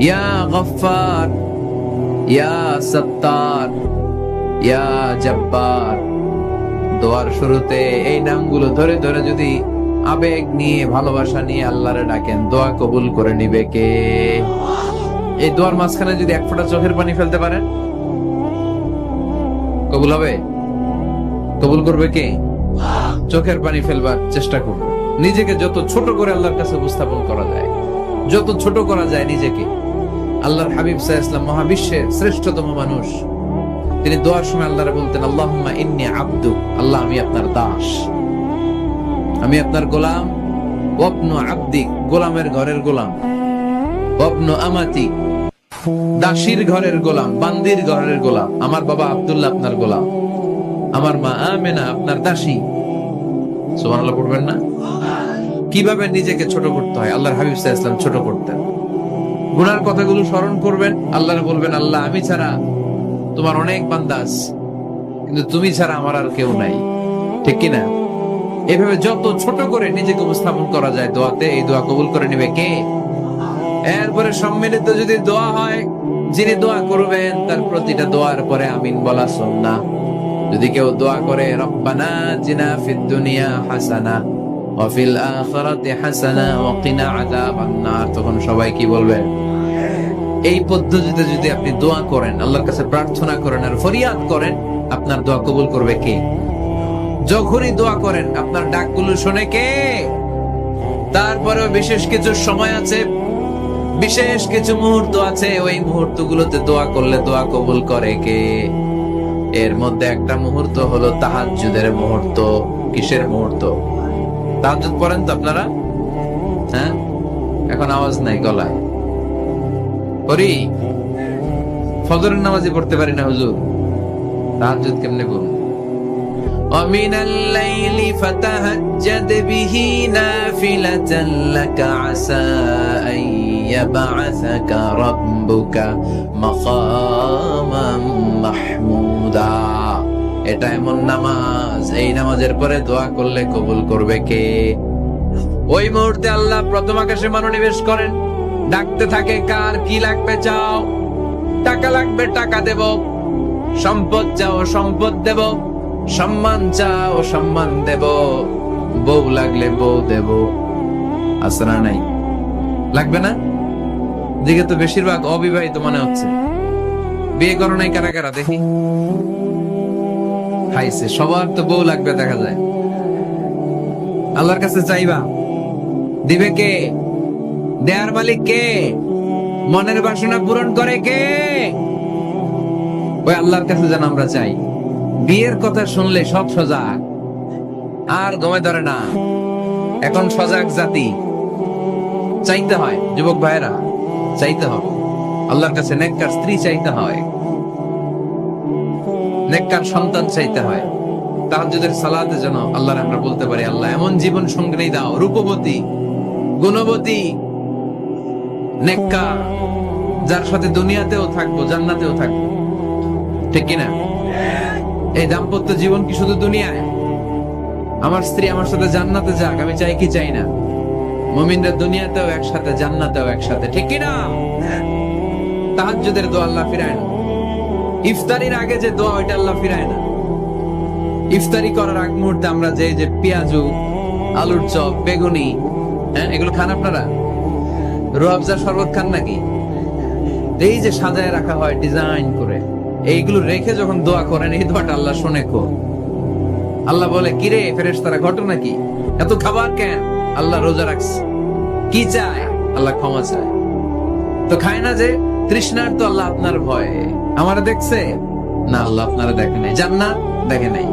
ইয়া গফফার, ইয়া সত্তার, ইয়া জব্বার। দোয়ার শুরুতে এই নামগুলো ধরে ধরে যদি আবেগ নিয়ে, ভালোবাসা নিয়ে আল্লাহরে ডাকেন, দোয়া কবুল করে নিবে কে? এই দোয়ার মাঝখানে যদি এক ফোঁটা চোখের পানি ফেলতে পারেন, কবুল হবে? কবুল করবে কে? চোখের পানি ফেলবার চেষ্টা করবে। নিজেকে যত ছোট করে আল্লাহর কাছে উপস্থাপন করা যায়, যত ছোট করা যায় নিজেকে। আল্লাহর হাবিব সাল্লাল্লাহু আলাইহি ওয়াসাল্লাম মহাবিশ্বের শ্রেষ্ঠতম মানুষ, তিনি দোয়ার সময় আল্লাহরে বলতেন, আল্লাহুম্মা ইন্নী আবদুক। আল্লাহ, আমি আপনার দাস, আমি আপনার গোলাম। ওয়াবনু আবদিক, গোলামের ঘরের গোলাম। ওয়াবনু আমাতি, দাসীর ঘরের গোলাম, বান্দির ঘরের গোলাম। আমার বাবা আব্দুল্লাহ আপনার গোলাম, আমার মা আমেনা আপনার দাসী। সুবহানাল্লাহ পড়বেন না? কিভাবে নিজেকে ছোট করতে হয় আল্লাহর হাবিব সাল্লাল্লাহু আলাইহি ওয়াসাল্লাম ছোট করতেন। গুনার কথাগুলো স্মরণ করবেন, আল্লাহরে বলবেন, আল্লাহ, আমি ছাড়া তোমার অনেক বান্দা আছে, কিন্তু তুমি ছাড়া আমার আর কেউ নাই। ঠিক কিনা? এভাবে যত ছোট করে নিজেকে উপস্থাপন করা যায় দোয়াতে, এই দোয়া কবুল করে নিবে কে? এরপরে সম্মিলিত যদি দোয়া হয়, যিনি দোয়া করবেন তার প্রতিটা দোয়ার পরে আমিন বলা সুন্নাহ। যদি কেউ দোয়া করে, রব্বানা আতিনা ফিদ দুনিয়া হাসানা ওয়া ফিল আখিরাতি হাসানা ওয়া কিনা আযাবান নার, তখন সবাই কি বলবে? এই পদ্ধতিতে যদি আপনি দোয়া করেন, আল্লাহর কাছে প্রার্থনা করেন আর ফরিয়াদ করেন, আপনার দোয়া কবুল করবে কে? যখনই দোয়া করেন আপনার ডাকগুলো শোনে কে? তারপরেও বিশেষ কিছু সময় আছে, বিশেষ কিছু মুহূর্ত আছে, ওই মুহূর্তগুলোতে দোয়া করলে দোয়া কবুল করে কে? এর মধ্যে একটা মুহূর্ত হলো তাহাজ্জুদের মুহূর্ত। কিসের মুহূর্ত? তাহাজ্জুদ পড়েন তো আপনারা? হ্যাঁ, এখন আওয়াজ নাই গলায়। পড়ি, ফজরের নামাজই পড়তে পারি না হুজুর, তাহাজ্জুদ কেমনে করুন? ومن الليل فتهجد به نافلة لك عسى أن يبعثك ربك مقاما محمودا। এটা এমন নামাজ, এই নামাজের পরে দোয়া করলে কবুল করবে কে? ওই মুহূর্তে আল্লাহ প্রথম আকাশে মনোনিবেশ করেন, ডাকতে থাকে, কার কি লাগবে চাও? টাকা লাগবে টাকা দেব, সম্পদ চাও সম্পদ দেব, সম্মান চাও সম্মান দেব, বউ লাগলে বউ দেব। আসরা নাই? লাগবে না? দিকে তো বেশিরভাগ অবিবাহিত মনে হচ্ছে। বিয়ে করো নাই কারা কারা দেখি? খাইছে, সবার তো বউ লাগবে দেখা যায়। আল্লাহর কাছে চাইবা, দিবে কে? দেয়ার মালিক কে? মনের বাসনা পূরণ করে কে? ওই আল্লাহর কাছে যেন আমরা চাই। বিয়ের কথা শুনলে সব সজাগ, আর দমে ধরে না। এখন সজাগ জাতি, চাইতে হয়। যুবক ভাইরা, চাইতে হবে আল্লাহর কাছে। নেককার স্ত্রী চাইতে হয়, নেককার সন্তান চাইতে হয়। তাহাজ্জুদের সালাতে যেন আল্লাহর আমরা বলতে পারি, আল্লাহ এমন জীবন সঙ্গিনী দাও, রূপবতী, গুণবতী, নেককার, যার সাথে দুনিয়াতেও থাকবো জান্নাতেও থাকবো। ঠিক কিনা? এই দাম্পত্য জীবন কি শুধু দুনিয়ায়? আমার স্ত্রী আমার সাথে জান্নাতে যাক, আমি চাই কি চাই না? মুমিনরা দুনিয়াতেও একসাথে, জান্নাতেও একসাথে। ঠিক কিনা? তাহাজ্জুদের দোয়া আল্লাহ ফিরায় না। ইফতারির আগে যে দোয়া, ওইটা আল্লাহ ফিরায় না। ইফতারি করার আগ মুহূর্তে আমরা যে পেঁয়াজু, আলুর চপ, বেগুনি, হ্যাঁ, এগুলো খান আপনারা? রুয়াবজার শরবত খান নাকি? এই যে সাজায় রাখা হয় ডিজাইন করে, এইগুলো রেখে যখন দোয়া করেন, এই দোয়াটা আল্লাহ শুনে কো। আল্লাহ বলে, কিরে ফেরেশতারা, ঘটনা কি? এত খাবার কেন? আল্লাহ রোজা রাখছে। কি চায়? আল্লাহ ক্ষমা চায়। তো খায় না যে তৃষ্ণার, তো আল্লাহ আপনার ভয়ে। আমারে দেখছে না? আল্লাহ আপনারা দেখে নাই। জান্নাত দেখে নাই,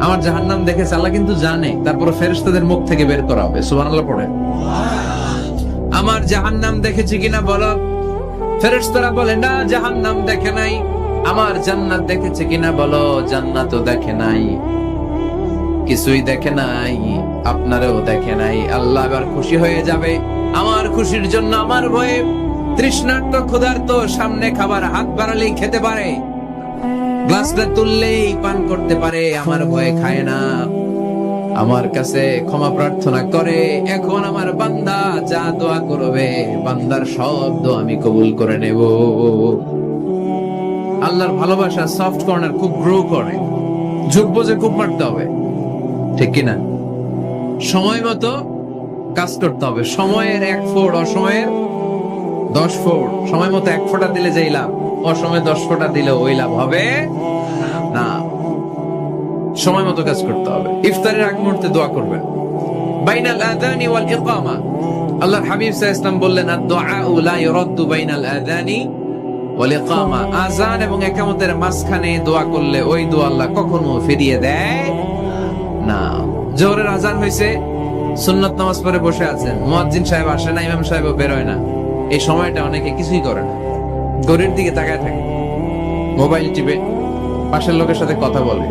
আমার জাহান্নাম দেখেছে আল্লাহ কিন্তু জানে। তারপর ফেরেশতাদের মুখ থেকে বের করা হবে। সুবহানাল্লাহ পড়ে। আমার জাহান্নাম দেখেছি কিনা বলো? ফেরেশতারা বলে না, জাহান্নাম দেখে নাই। আমার জান্নাত দেখেছে কিনা বলো? জান্নাতও দেখে নাই, কিছুই দেখে নাই, আপনারও দেখে নাই। আল্লাহ এবার খুশি হয়ে যাবে। আমার খুশির জন্য আমার ভয়ে তৃষ্ণার্ত ক্ষুধার্ত সামনে খাবার হাত বাড়ালেই খেতে পারে, গ্লাসটা তুললেই পান করতে পারে, আমার ভয়ে খায় না। আমার কাছে ক্ষমা প্রার্থনা করে। এখন আমার বান্দা যা দোয়া করবে, বান্দার সব দোয়া আমি কবুল করে নেব। আল্লাহর ভালোবাসা সফট কর্নার খুব গ্রো করে, ঝুঁকবো যে খুব মারতে হবে। ঠিক কিনা? সময় মতো কাজ করতে হবে। সময়ের 1 ফোঁট, অসময়ের 10 ফোঁট। সময় মতো 1 ফোঁটা দিলে যেই লাভ, অসময়ে 10 ফোঁটা দিলে ওই লাভ হবে না। সময় মতো কাজ করতে হবে। ইফতারের আগ মুহূর্তে দোয়া করবেন। বাইনাল আযানি ওয়াল ইকামা, আল্লাহর হাবিব সাল্লাল্লাহু আলাইহি ওয়াসাল্লাম বললেন, আদ-দুআউ লা ইরাদ্দু বাইনাল আযানি ওয়াল ইকামা। আযান এবং ইকামতের মাঝখানে দোয়া করলে ওই দোয়া আল্লাহ কখনো ফিরিয়ে দেয় না। জোহরের আযান হইছে, সুন্নাত নামাজ পড়ে বসে আছেন, মুয়াজ্জিন সাহেব আসে না, ইমাম সাহেবও বের হয় না। এই সময়টা অনেকে কিছুই করে না, ঘড়ির দিকে তাকায় থাকে, মোবাইল টিপে, পাশের লোকের সাথে কথা বলে।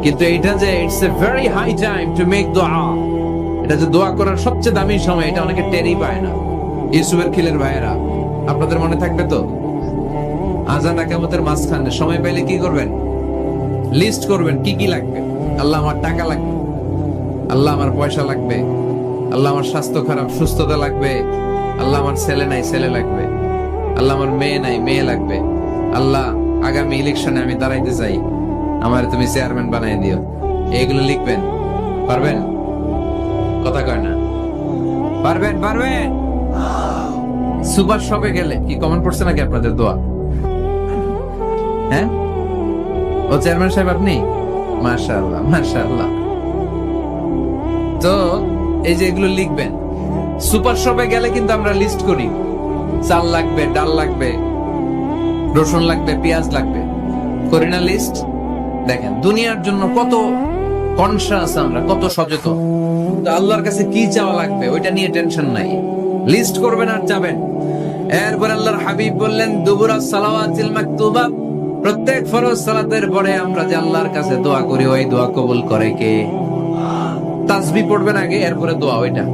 কিন্তু এটা যে it's a very high time to make দোয়া, এটা যে দোয়া করার সবচেয়ে দামি সময়, এটা অনেকে টেরই পায় না। ইউসুফের খিলের ভাইয়েরা, আপনাদের মনে থাকবে তো? আযান ইকামতের মাঝখানে সময় পাইলে কি করবেন? লিস্ট করবেন কি কি লাগবে। আল্লাহ আমার টাকা লাগবে, আল্লাহ আমার পয়সা লাগবে, আল্লাহ আমার স্বাস্থ্য খারাপ, সুস্থতা লাগবে, আল্লাহ আমার ছেলে নাই, ছেলে লাগবে, আল্লাহ আমার মেয়ে নাই, মেয়ে লাগবে, আল্লাহ আগামী ইলেকশনে আমি দাঁড়াইতে চাই, আমার তুমি চেয়ারম্যান বানাই দিও। এইগুলো লিখবেন। পারবেন? কথা কয় না। পারবেন? পারবেন? সুপার শপে গেলে কি কমন পড়ছে নাকি আপনাদের দোয়া? হ্যাঁ, ও চেয়ারম্যান সাহেব আপনি? মাশাআল্লাহ, মাশাআল্লাহ। তো এই যে এগুলো লিখবেন। সুপার শপে গেলে কিন্তু আমরা লিস্ট করি, চাল লাগবে, ডাল লাগবে, রসুন লাগবে, পেঁয়াজ লাগবে। করি না লিস্ট? দেখেন দুনিয়ার জন্য কত কনসাস আমরা, কত সচেতন। তো আল্লাহর কাছে কি চাওয়া লাগবে ওইটা নিয়ে টেনশন নাই, লিস্ট করবেন আর যাবেন। এরপর আল্লাহর হাবিব বললেন দুবুরা সালাওয়াতিল মাকতুবা, প্রত্যেক ফরজ সালাতের পরে আমরা যে আল্লাহর কাছে দোয়া করি ওই দোয়া কবুল করে কে? তাসবিহ পড়বেন আগে, এরপরে দোয়া। ওইটা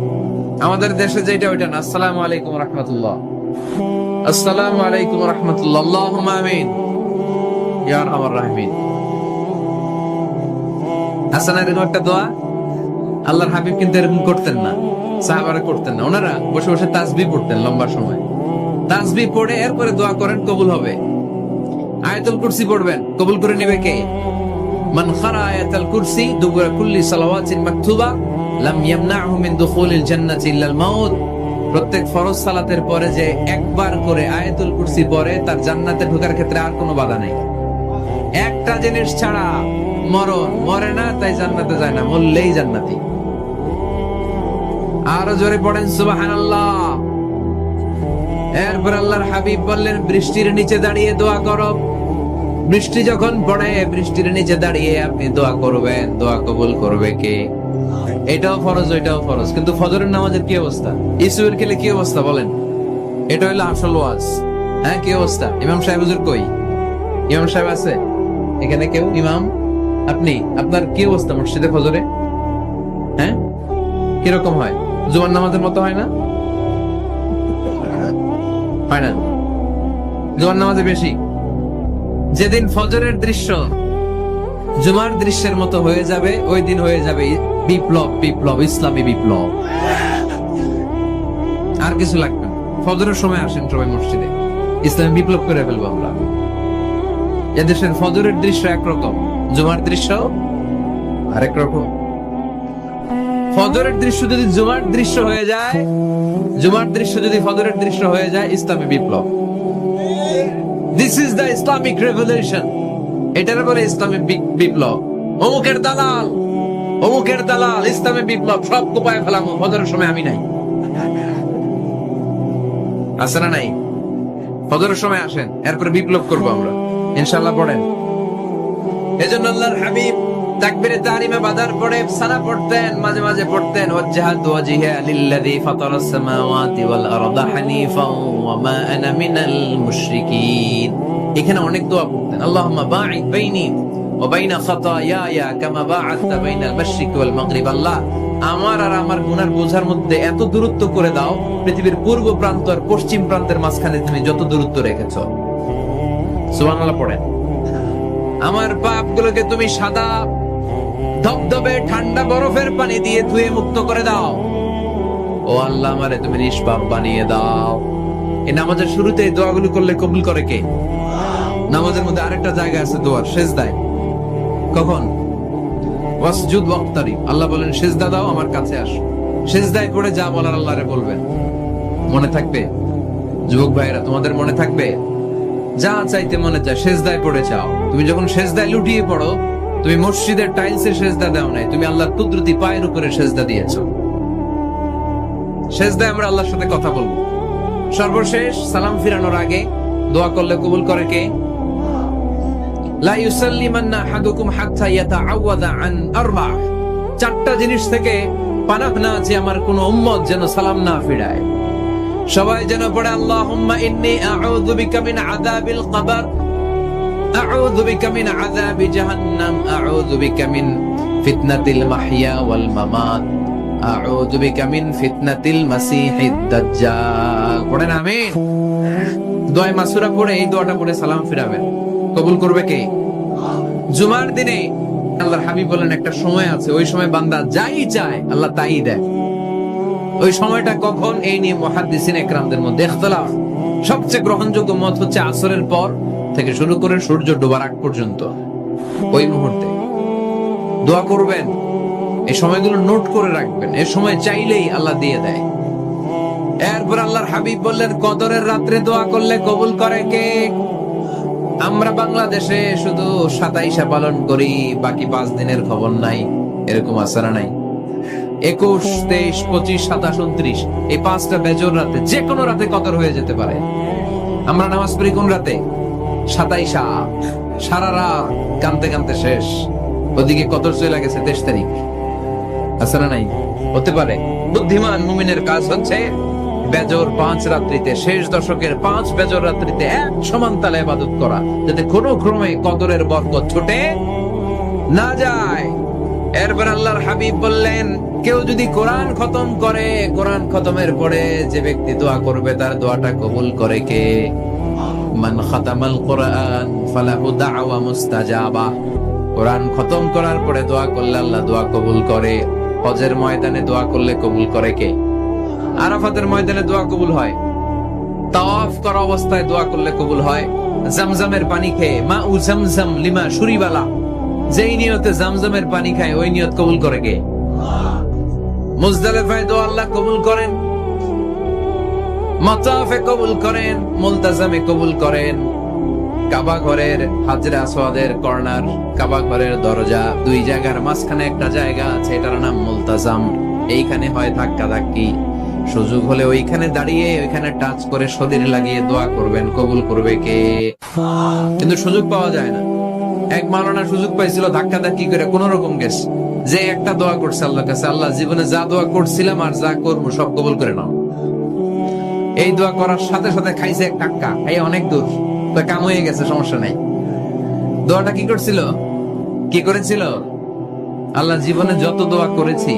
আমাদের দেশে যেটা ওইটা না। আসসালামু আলাইকুম রাহমাতুল্লাহ, আসসালামু আলাইকুম রাহমাতুল্লাহ, আল্লাহুম্মা আমিন ইয়া আরহামার রাহিমিন। হাসান এরকম একটা দোয়া আল্লাহর হাবিব কিন্তু এরকম করতেন না, সাহাবারা করতেন না। ওনারা বসে বসে তাসবিহ পড়তেন লম্বা সময়। তাসবিহ পড়ে এরপরে দোয়া করেন, কবুল হবে। আয়াতুল কুরসি পড়বেন, কবুল করে নেবে কে? মান খারা আয়াতুল কুরসি দুবুরা কুল্লি সালাওয়াতিন মাকতুবা লাম ইয়ামনাহু মিন দুখুলিল জান্নাতি ইল্লাল মাউত। প্রত্যেক ফরজ সালাতের পরে যে একবার করে আয়াতুল কুরসি পড়ে তার জান্নাতে ঢোকার ক্ষেত্রে আর কোনো বাধা নেই। একটা জিনিস ছাড়া, মরণ। মরে না তাই জান্নাতে যায় না, মরলেই জান্নাতি। আরো জোরে পড়েন সুবহানাল্লাহ। এরপর আল্লাহর হাবিব বললেন বৃষ্টির নিচে দাঁড়িয়ে দোয়া করো। বৃষ্টি যখন পড়ে বৃষ্টির নিচে দাঁড়িয়ে আপনি দোয়া করবেন, দোয়া কবুল করবে কে? এটাও ফরজ, ওইটাও ফরজ। কিন্তু ফজরের নামাজের কি অবস্থা? ইসুয়ের খেলে কি অবস্থা বলেন? এটা হলো আসল ওয়াজ। হ্যাঁ, কি অবস্থা? ইমাম সাহেব হুজুর কই? ইমাম সাহেব আছে এখানে কেউ? ইমাম আপনি, আপনার কি অবস্থা মসজিদে ফজরে? হ্যাঁ, কিরকম হয়? জুমার নামাজের মতো হয় না? হয় না, জুমার নামাজে বেশি। যেদিন ফজরের দৃশ্য জুমার দৃশ্যের মতো হয়ে যাবে ওই দিন হয়ে যাবে বিপ্লব, বিপ্লব, ইসলামী বিপ্লব। আর কিছু লাগবে না। ফজরের সময় আসেন সবাই মসজিদে, ইসলামী বিপ্লব করে ফেলবো আমরা। এদেশের ফজরের দৃশ্য একরকম, জুমার দৃশ্য আরেক রকম। ফজরের দৃশ্য যদি জুমার দৃশ্য হয়ে যায়, জুমার দৃশ্য যদি ফজরের দৃশ্য হয়ে যায়, ইসলামী বিপ্লব। This is the Islamic revolution. এটার বলে ইসলামী বিপ্লব। অমুকের দালাল, অমুকের দালাল, ইসলামী বিপ্লব, সব কোপায় ফেলাম। ফজরের সময় আমি নাই, আছে না নাই? ফজরের সময় আসেন, এরপরে বিপ্লব করবো আমরা ইনশাআল্লাহ। পড়েন। এজন্য আল্লাহর হাবিব তাকবীরে তাহরিমে বাদার পড়ে সানা পড়তেন, মাঝে মাঝে পড়তেন ওয়াজহাতু ওয়াজহিয়া লিল্লাযী ফাতারাস সামাওয়াতি ওয়াল আরদা হানিফাও ওয়া মা আনা মিনাল মুশরিকিন। এখানে অনেক দোয়া পড়তেন। আল্লাহুম্মা বাঈদ বাইনি ওয়া বাইনা খাতায়ায়া কামা বা'আদতা বাইনাল মাশরিকি ওয়াল মাগরিব। আল্লাহ, আমার আর আমার গুনার বোঝার মধ্যে এত দূরত্ব করে দাও, পৃথিবীর পূর্ব প্রান্ত আর পশ্চিম প্রান্তের মাঝখানে তুমি যত দূরত্ব রেখেছো। সুবহানাল্লাহ পড়েন। আমার পাপগুলোকে তুমি সাদা ধবধবে ঠান্ডা বরফের পানি দিয়ে ধুয়ে মুক্ত করে দাও। ও আল্লাহ, আমারে তুমি নিষ্পাপ বানিয়ে দাও। এই নামাজের শুরুতে এই দোয়াগুলো করলে কবুল করে কে? নামাজের মধ্যে আরেকটা জায়গা আছে দোয়ার, সেজদায়। কখন? ওয়াসজুদ ওয়াক্তারিব। আল্লাহ বলেন সেজদা দাও, আমার কাছে আসো। সেজদায় পড়ে যা বলার আল্লাহরে বলবেন। মনে থাকবে? যুবক ভাইরা, তোমাদের মনে থাকবে? যা চাইতে মনে চায় সেজদায় পড়ে চাও। তুমি যখন সেজদায় লুটিয়ে পড়ো, তুমি মসজিদের টাইলসে সেজদা দাও নাই, তুমি আল্লাহর কুদরতি পায়ের উপরে সেজদা দিয়েছো। সেজদায় আমরা আল্লাহর সাথে কথা বলবো। সর্বশেষ সালাম ফিরানোর আগে দোয়া করলে কবুল করে কে? লা ইউসাল্লিমান্না আহাদুকুম হাত্তা ইয়াতাআওয়াযা আন আরবা। চারটা জিনিস থেকে পানাহ না আছে আমার কোন উম্মত যেন সালাম না ফিরায়। সবাই যেন পড়ে আল্লাহুম্মা ইন্নী আউযু বিকা মিন আযাবিল কবর, আউযু বিকা মিন আযাবি জাহান্নাম, আউযু বিকা মিন ফিতনাতিল মাহইয়া ওয়াল মামাত, আউযু বিকা মিন ফিতনাতিল মাসিহিদ দাজ্জাল। পড়েন আমিন। দোয়া মাসুরা পড়ে এই দোয়াটা পড়ে সালাম ফিরাবেন। কবুল করবে কে? জুমার দিনে আল্লাহর হাবিব বলেন একটা সময় আছে, ওই সময় বান্দা যাই চায় আল্লাহ তাই দেয়। ওই সময়টা কখন? এই নিয়ে মুহাদ্দিসিন ইকরামদের মধ্যে ইখতিলাফ। সবচেয়ে গ্রহণযোগ্য মত হচ্ছে আসরের পর থেকে শুরু করে সূর্য ডোবার আগ পর্যন্ত। ওই মুহূর্তে দোয়া করবেন। এই সময়গুলো নোট করে রাখবেন। এই সময় চাইলেই আল্লাহ দিয়ে দেয়। এরপর আল্লাহর হাবিব বললেন কদরের রাত্রে দোয়া করলে কবুল করে কে? আমরা বাংলাদেশে শুধু 27 পালন করি, বাকি 5 দিনের খবর নাই। এরকম আসারা নাই? 21, 23, 25, 27, 29 এই 5টা বেজর রাতে, যে কোনো রাতে কদর হয়ে যেতে পারে। আমরা নামাজ পড়ি কোন রাতে? 27 সারা রাত কানতে কানতে শেষ। ওদিকে কত চলে গেছে 23 তারিখ, আছে না নাই? হতে পারে। বুদ্ধিমান মুমিনের কাজ হচ্ছে বেজর 5 রাত্রিতে, শেষ দশকের 5 বেজর রাত্রিতে এক সমান তালে ইবাদত করা, যাতে কোনো ক্রমে কদরের বরকত ছুটে না যায়। এরপর আল্লাহর হাবিব বললেন, কেউ যদি কোরআন খতম করে, কোরআন খতমের পরে যে ব্যক্তি দোয়া করবে তার দোয়াটা কবুল করে কে? মান খাতামাল কোরআন ফালাহু দাওয়া মুস্তাজাবা। কোরআন খতম করার পরে দোয়া করলে আল্লাহ দোয়া কবুল করে। হজের ময়দানে দোয়া করলে কবুল করে কে? আরাফাতের ময়দানে দোয়া কবুল হয়। তাওয়াফ করা অবস্থায় দোয়া করলে কবুল হয়। জামজামের পানি খেয়ে, মা উ জামজাম লিমা শুরিবালা, যেই নিয়তে জামজামের পানি খায় ওই নিয়ত কবুল করে কে? মুজদালিফায় দোয়া আল্লাহ কবুল করেন, মাতাফে কবুল করেন, মুলতাজামে কবুল করেন। কাবা ঘরের হাজরে আসওয়াদের কর্নার, কাবা ঘরের দরজা, দুই জায়গার মাঝখানে একটা জায়গা আছে, এটার নাম মুলতাজাম। এইখানে হয় ধাক্কা ধাক্কি। সুযোগ হলে ওইখানে দাঁড়িয়ে ওইখানে টাচ করে শরীর লাগিয়ে দোয়া করবেন, কবুল করবে কে? কিন্তু সুযোগ পাওয়া যায় না। এক মাওলানা সুযোগ পাইছিল, ধাক্কা ধাক্কি করে কোন রকম গেছে, যে একটা দোয়া করছে আল্লাহর কাছে, আল্লাহ জীবনে যা দোয়া করছিলাম আর যা করবো সব কবুল করে নাও। এই দোয়া করার সাথে সাথে খাইছে এক টাক্কা, এই অনেক দূর, তো কাম হয়ে গেছে, সমস্যা নাই। দোয়াটা কি করছিল? কি করেছিল? আল্লাহ জীবনে যত দোয়া করেছি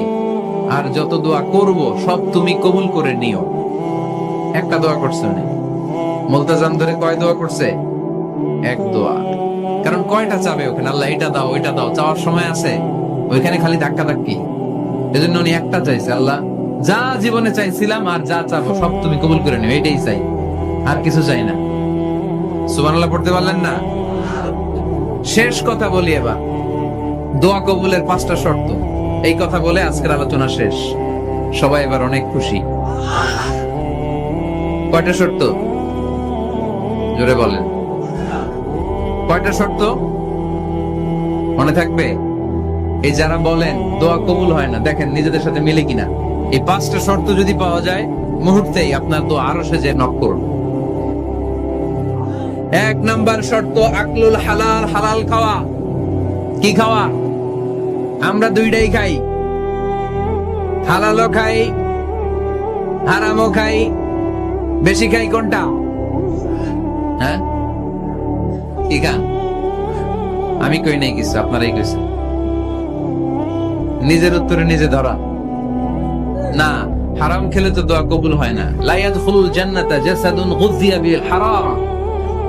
আর যত দোয়া করব সব তুমি কবুল করে নিও। একটা দোয়া করছে উনি। মুলতাজাম ধরে কয় দোয়া করছে? এক দোয়া। কারণ কয়টা চাবে ওখানে? আল্লাহ এটা দাও ওইটা দাও, চাওয়ার সময় আছে? ওইখানে খালি ধাক্কা ধাক্কি। এজন্য উনি একটা চাইছে, আল্লাহ যা জীবনে চাইছিলাম আর যা চাবো সব তুমি কবুল করে নিও, এটাই চাই, আর কিছু চাই না। সুবহানাল্লাহ পড়তে পারলেন না? শেষ কথা বলি এবার, দোয়া কবুলের 5টা শর্ত। এই কথা বলে আজকের আলোচনা শেষ। সবাই এবার অনেক খুশি। কয়টা শর্ত? জোরে বলেন। কয়টা শর্ত মনে থাকবে? এই যারা বলেন দোয়া কবুল হয় না, দেখেন নিজেদের সাথে মিলে কিনা। এই 5টা শর্ত যদি পাওয়া যায়, মুহূর্তেই আপনার দোয়া আরো সেজে নক করুন। 1 নাম্বার শর্ত আকলুল হালাল, হালাল খাওয়া। কি খাওয়া? আমরা দুইটাই খাই, হালালও খাই হারামও খাই। বেশি খাই কোনটা? হ্যাঁ, কি খান? আমি কই নাই কিছু, আপনারাই কইছেন। নিজের উত্তরে নিজে ধরা না। হারাম খেলে তো দোয়া কবুল হয় না। লা ইয়াদখুলুল জান্নাতা জাসাদুন গুযিয়া বিল হারাম।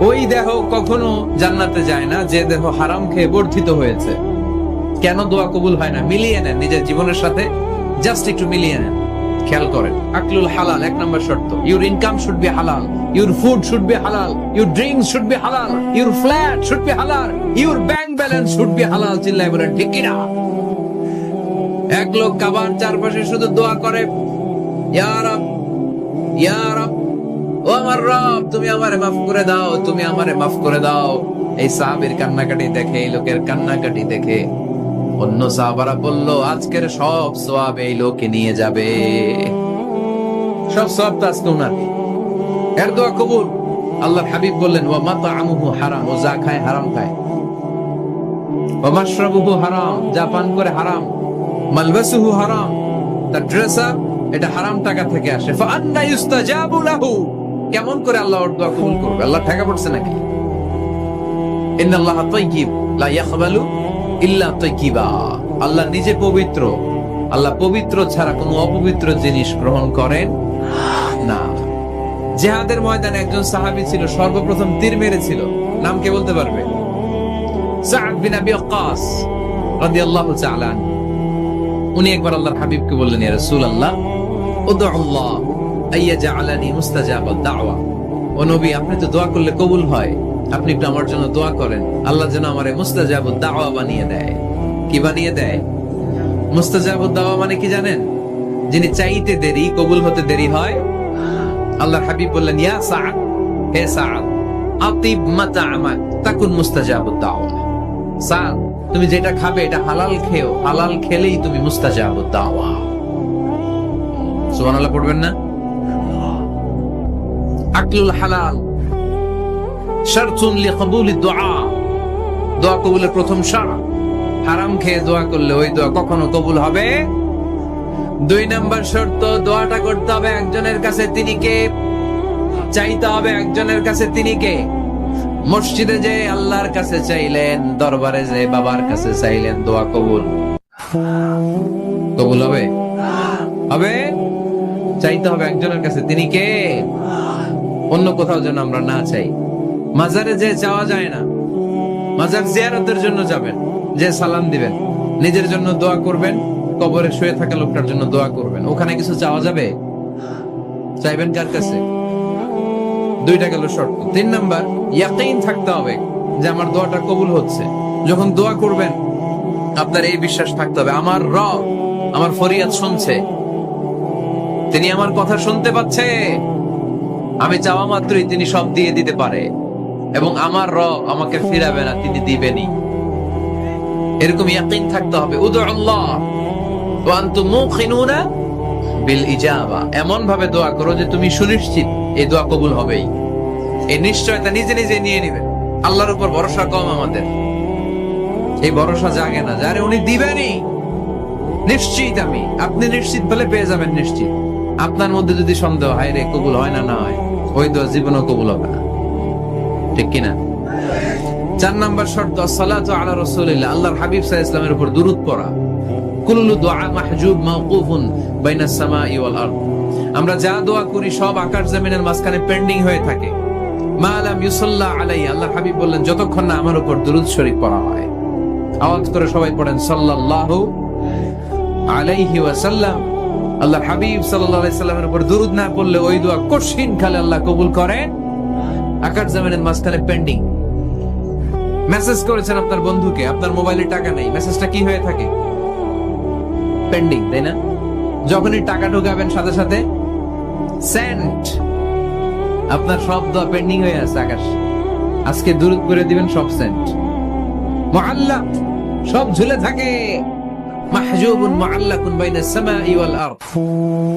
ওই দেহ কখনো জান্নাতে যায় না যে দেহ হারাম খেয়ে বর্ধিত হয়েছে। কেন দোয়া কবুল হয় না? মিলিয়ে নেন নিজের জীবনের সাথে, জাস্ট একটু মিলিয়ে নেন, খেয়াল করেন। আকলুল হালাল 1 নম্বর শর্ত। ইউর ইনকাম শুড বি হালাল, ইউর ফুড শুড বি হালাল, ইউর ড্রিঙ্কস শুড বি হালাল, ইউর ফ্ল্যাট শুড বি হালাল, your bank balance should be হালাল। চিল্লায় বলেন ঠিক কিনা? এক লোক কাবার চারপাশে শুধু দোয়া করে, ইয়া রব, ইয়া রব, ও আমার রব, তুমি আমারে মাফ করে দাও, তুমি আমারে মাফ করে দাও। এই সাহাবীর কান্নাকাটি দেখে, এই লোকের কান্নাকাটি দেখে অন্য সাহাবারা বলল, আজকের সব সওয়াব এই লোকে নিয়ে যাবে। সব সওয়াব তো আজকে উনার। এর দোয়া কবুল। আল্লাহর হাবিব বললেন, ওয়া মাতআমুহু হারাম, ও যা খায় হারাম খায়। ওয়া মাশরাবুহু হারাম, যা পান করে হারাম। মালবাসুহু হারাম, তার ড্রেস আপ এটা হারাম টাকা থেকে আসে। ফাআন্না ইউস্তাজাবু লাহু, কেমন করে আল্লাহ ওর দোয়া কবুল করবে? আল্লাহ ঠেকা পড়ছে নাকি? ইন্নাল্লাহা তাইয়্যিব লা ইয়াকবালু ইল্লা তাইয়্যিবা। আল্লাহ নিজে পবিত্র, আল্লাহ পবিত্র ছাড়া কোনো অপবিত্র জিনিস গ্রহণ করেন না। জিহাদের ময়দানে একজন সাহাবী ছিল, সর্বপ্রথম তীর মেরেছিল। নাম কে বলতে পারবে? সাদ বিন আবি ওয়াক্কাস রাদিয়াল্লাহু তাআলা আনহু। উনি একবার আল্লাহর হাবিবকে বললেন, ইয়া রাসূলুল্লাহ, উদউল্লাহ আইয়াজআলানি মুস্তাজাবাদ দাওয়া। ও নবী, আপনি তো দোয়া করলে কবুল হয়, আপনি একটু আমার জন্য দোয়া করেন, আল্লাহ যেন আমারে মুস্তাজাবুদ দাওয়া বানিয়ে দেয়। কি বানিয়ে দেয়? মুস্তাজাবুদ দাওয়া মানে কি জানেন? যিনি চাইতে দেরি, কবুল হতে দেরি হয়। আল্লাহর হাবিব বললেন, ইয়া সাদ, হে সাদ, আতিব মাতাআমাক তাকুন মুস্তাজাবুদ দাওয়া। সাদ, তুমি যেটা খাবে এটা হালাল খেও, হালাল খেলেই তুমি মুস্তাজাবুদ দাওয়া। সুবহানাল্লাহ পড়বেন না? আকলুল হালাল, শারতুন লিকবুলিদ দুআ, দোয়া কবুলের প্রথম শর্ত। হারাম খেয়ে দোয়া করলে ওই দোয়া কখনো কবুল হবে। 2 নাম্বার শর্ত, দোয়াটা করতে হবে একজনের কাছে, তিনি কে? চাইতে হবে একজনের কাছে, তিনি কে? মসজিদে যে আল্লাহর কাছে চাইলেন, দরবারে যে বাবার কাছে চাইলেন, দোয়া কবুল কবুল হবে? হবে? চাইতে হবে একজনের কাছে, তিনি কে? অন্য কোথাও যেন আমরা না চাই। মাজারে যে চাওয়া যায় না, মাজার জিয়ারতের জন্য যাবেন, যে সালাম দিবেন, নিজের জন্য দোয়া করবেন, কবরে শুয়ে থাকা লোকটার জন্য দোয়া করবেন, ওখানে কিছু চাওয়া যাবে? চাইবেন কার কাছে? 2টা গেল শর্ত। 3 নাম্বার, ইয়াকিন থাকতে হবে যে আমার দোয়াটা কবুল হচ্ছে। যখন দোয়া করবেন আপনার এই বিশ্বাস থাকতে হবে, আমার রব আমার ফরিয়াদ শুনছে, তিনি আমার কথা শুনতে পাচ্ছে, আমি চাওয়া মাত্রই তিনি সব দিয়ে দিতে পারে, এবং আমার রব আমাকে ফিরাবে না, তিনি দিবেনই। এরকম ইয়াকিন থাকতে হবে। উদুল্লাহ ওয়া আনতুম মুকিনুনা বিল ইজাবা, এমন ভাবে দোয়া করো যে তুমি সুনিশ্চিত এই দোয়া কবুল হবেই। এই নিশ্চয়তা নিজে নিজে নিয়ে নেবেন। আল্লাহর উপর ভরসা কম আমাদের, এই ভরসা জাগে না যারে উনি দিবেনই, নিশ্চিত আমি। আপনি নিশ্চিত বলে পেয়ে যাবেন নিশ্চিত। আপনার মধ্যে যদি সন্দেহ হয় রে কবুল হয় না, না হয়, ওই দোয়া জীবনও কবুল হবে না, ঠিক কিনা? 4 নাম্বার শর্ত, আসসালাতু আলা রাসূলিল্লাহ, আল্লাহর হাবিব সাল্লাল্লাহু আলাইহি ওয়াসাল্লামের উপর দুরূদ পড়া। কুল্লু দুআ মাহজুব মাওকুফুন বাইনাস সামাই ওয়াল আরদ, আমরা যা দোয়া করি সব আকাশ জমিনের মাঝখানে পেন্ডিং হয়ে থাকে। মা লাম ইউসাল্লা আলাইহি, আল্লাহর হাবিব বললেন যতক্ষণ না আমার উপর দুরূদ শরীফ পড়া হয়। আওয়াজ করে সবাই পড়েন সাল্লাল্লাহু আলাইহি ওয়াসাল্লাম। আল্লাহর হাবিব সাল্লাল্লাহু আলাইহি সাল্লামের উপর দুরূদ না পড়লে ওই দোয়া কঠিন কালে আল্লাহ কবুল করেন, আকাশ জমিনের মাঝখানে পেন্ডিং। মেসেজ করেছেন আপনার বন্ধুকে, আপনার মোবাইলে টাকা নেই, মেসেজটা কি হয়ে থাকে? পেন্ডিং, তাই না? যখনই টাকা ঢোকাবেন সাথে সাথে সেন্ট, আপনার সব দোয়া পেন্ডিং হয়ে আছে আকাশ। আজকে দুরূদ করে দিবেন, সব সেন্ট। মুআল্লাক, সব ঝুলে থাকে। মাহজুবুন মুআল্লাকুন বাইনাস সামাই ওয়াল আরদ,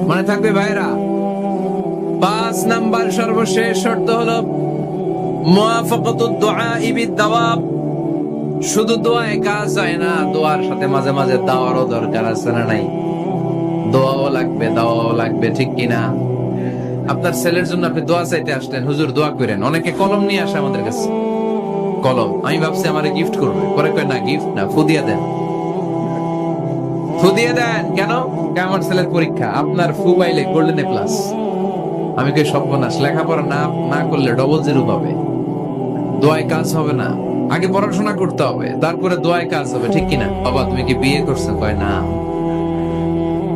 মনে থাকবে ভাইরা। 5 নাম্বার সর্বশেষ শর্ত হলো মুওয়াফাকাতুদ দুআ বিদ-দাওয়াব, শুধু দোয়ায় কাজ হয় না, দোয়ার সাথে মাঝে মাঝে দাওয়ারও দরকার আছে না নাই? দোয়াও লাগবে, দাওয়াও লাগবে, ঠিক কিনা? আপনার ছেলের জন্য আপনি দোয়া চাইতে আসলেন, হুজুর দোয়া করেন। অনেকে কলম নিয়ে আসে আমাদের কাছে, কলম। আমি ভাবছি আমারে গিফট করবে, পরে কয় না, গিফট না, ফু দিয়ে দেন। ফু দিয়ে দেন কেন? আমার ছেলের পরীক্ষা, আপনার ফু পাইলে গোল্ডেন এ প্লাস। আমি কই সর্বনাশ, লেখাপড়া না করলে ডবল 0 পাবে, দোয়ায় কাজ হবে না। আগে পড়াশোনা করতে হবে, তারপরে দোয়ায় কাজ হবে, ঠিক কিনা? বাবা তুমি কি বিয়ে করছো? কয় না,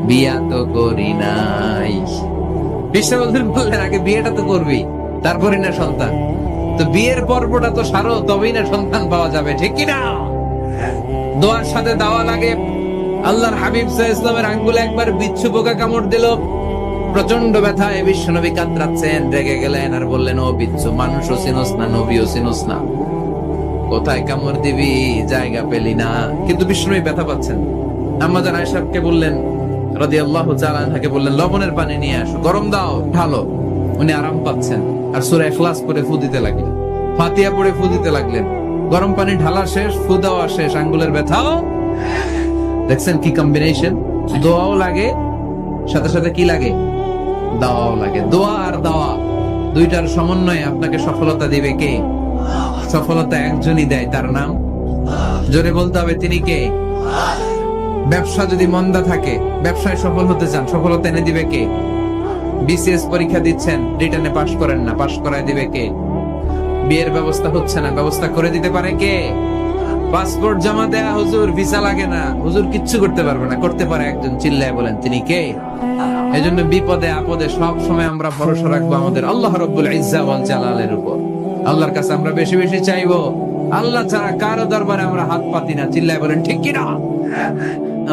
বিয়া তো করি নাই। বিশ্ববন্ধু বললেন আগে বিয়েটা তো করবি, তারপরে না সন্তান। তো বিয়ের পর্বটা তো সারো, তবেই না সন্তান পাওয়া যাবে, ঠিক কিনা? দোয়ার সাথে দাওয়া লাগে। আল্লাহর হাবিব সাল্লাল্লাহু আলাইহি ওয়াসাল্লামের আঙ্গুলে একবার বিচ্ছু পোকা কামড় দিল, প্রচন্ড ব্যথায় বিশ্বনবী কাতরাচ্ছেন, রেগে গেলেন আর বললেন, ও বিচ্ছু, মানুষও চিনোস না, নবীও চিনোস না, কোথায় কামড় দিবি, জায়গা পেলি না। কিন্তু বিশ্বনবী ব্যথা পাচ্ছেন। আম্মা জান আয়েশাকে বললেন রাদিয়াল্লাহু তাআলা আনহাকে বললেন, লবণের পানি নিয়ে আসো, গরম দাও, ঢালো। উনি আরাম পাচ্ছেন আর সূরা ইখলাস পড়ে ফু দিতে লাগলেন, ফাতিহা পড়ে ফু দিতে লাগলেন। গরম পানি ঢালা শেষ, ফু দেওয়া শেষ, আঙ্গুলের ব্যথাও। দেখছেন কি কম্বিনেশন? দোয়াও লাগে, সাথে সাথে কি লাগে? দাওয়াও লাগে। দোয়া আর দাওয়া দুইটার সমন্বয়ে আপনাকে সফলতা দিবে কে? সফলতা একজনই দেয়, তার নাম জোরে বলতে হবে, তিনি কে? ব্যবসা যদি মন্দা থাকে, ব্যবসায় সফল হতে চান, সফলতা এনে দিবে কে? বিসিএস পরীক্ষা দিচ্ছেন, রিটেনে পাশ করেন না, পাশ করায় দিবে কে? বিয়ের ব্যবস্থা হচ্ছে না, ব্যবস্থা করে দিতে পারে কে? পাসপোর্ট জমা দেয়া, হুজুর ভিসা লাগে না, হুজুর কিচ্ছু করতে পারবে না, করতে পারে একজন, চিল্লায় বলেন তিনি কে? এজন্য বিপদে আপদে সব সময় আমরা ভরসা রাখবো আমাদের আল্লাহ রাব্বুল ইজ্জা ওয়াল জালালের উপর। আল্লাহর কাছে আমরা বেশি বেশি চাইবো, আল্লাহ ছাড়া কারো দরবারে আমরা হাত পাতি না, চিল্লায় বলেন ঠিক কিনা?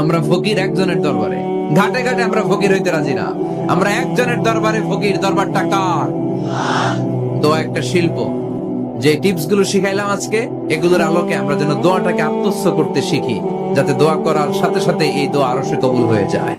আমরা ফকির একজনের দরবারে, ঘাটে ঘাটে আমরা ফকির হইতে রাজি না, আমরা একজনের দরবারে ফকির। দরবারটা কার? দোয়া একটা শিল্প। যে টিপস গুলো শিখাইলাম আজকে, এগুলোর আলোকে আমরা যেন দোয়াটাকে আত্মস্থ করতে শিখি, যাতে দোয়া করার সাথে সাথে এই দোয়া আরো কবুল হয়ে যায়।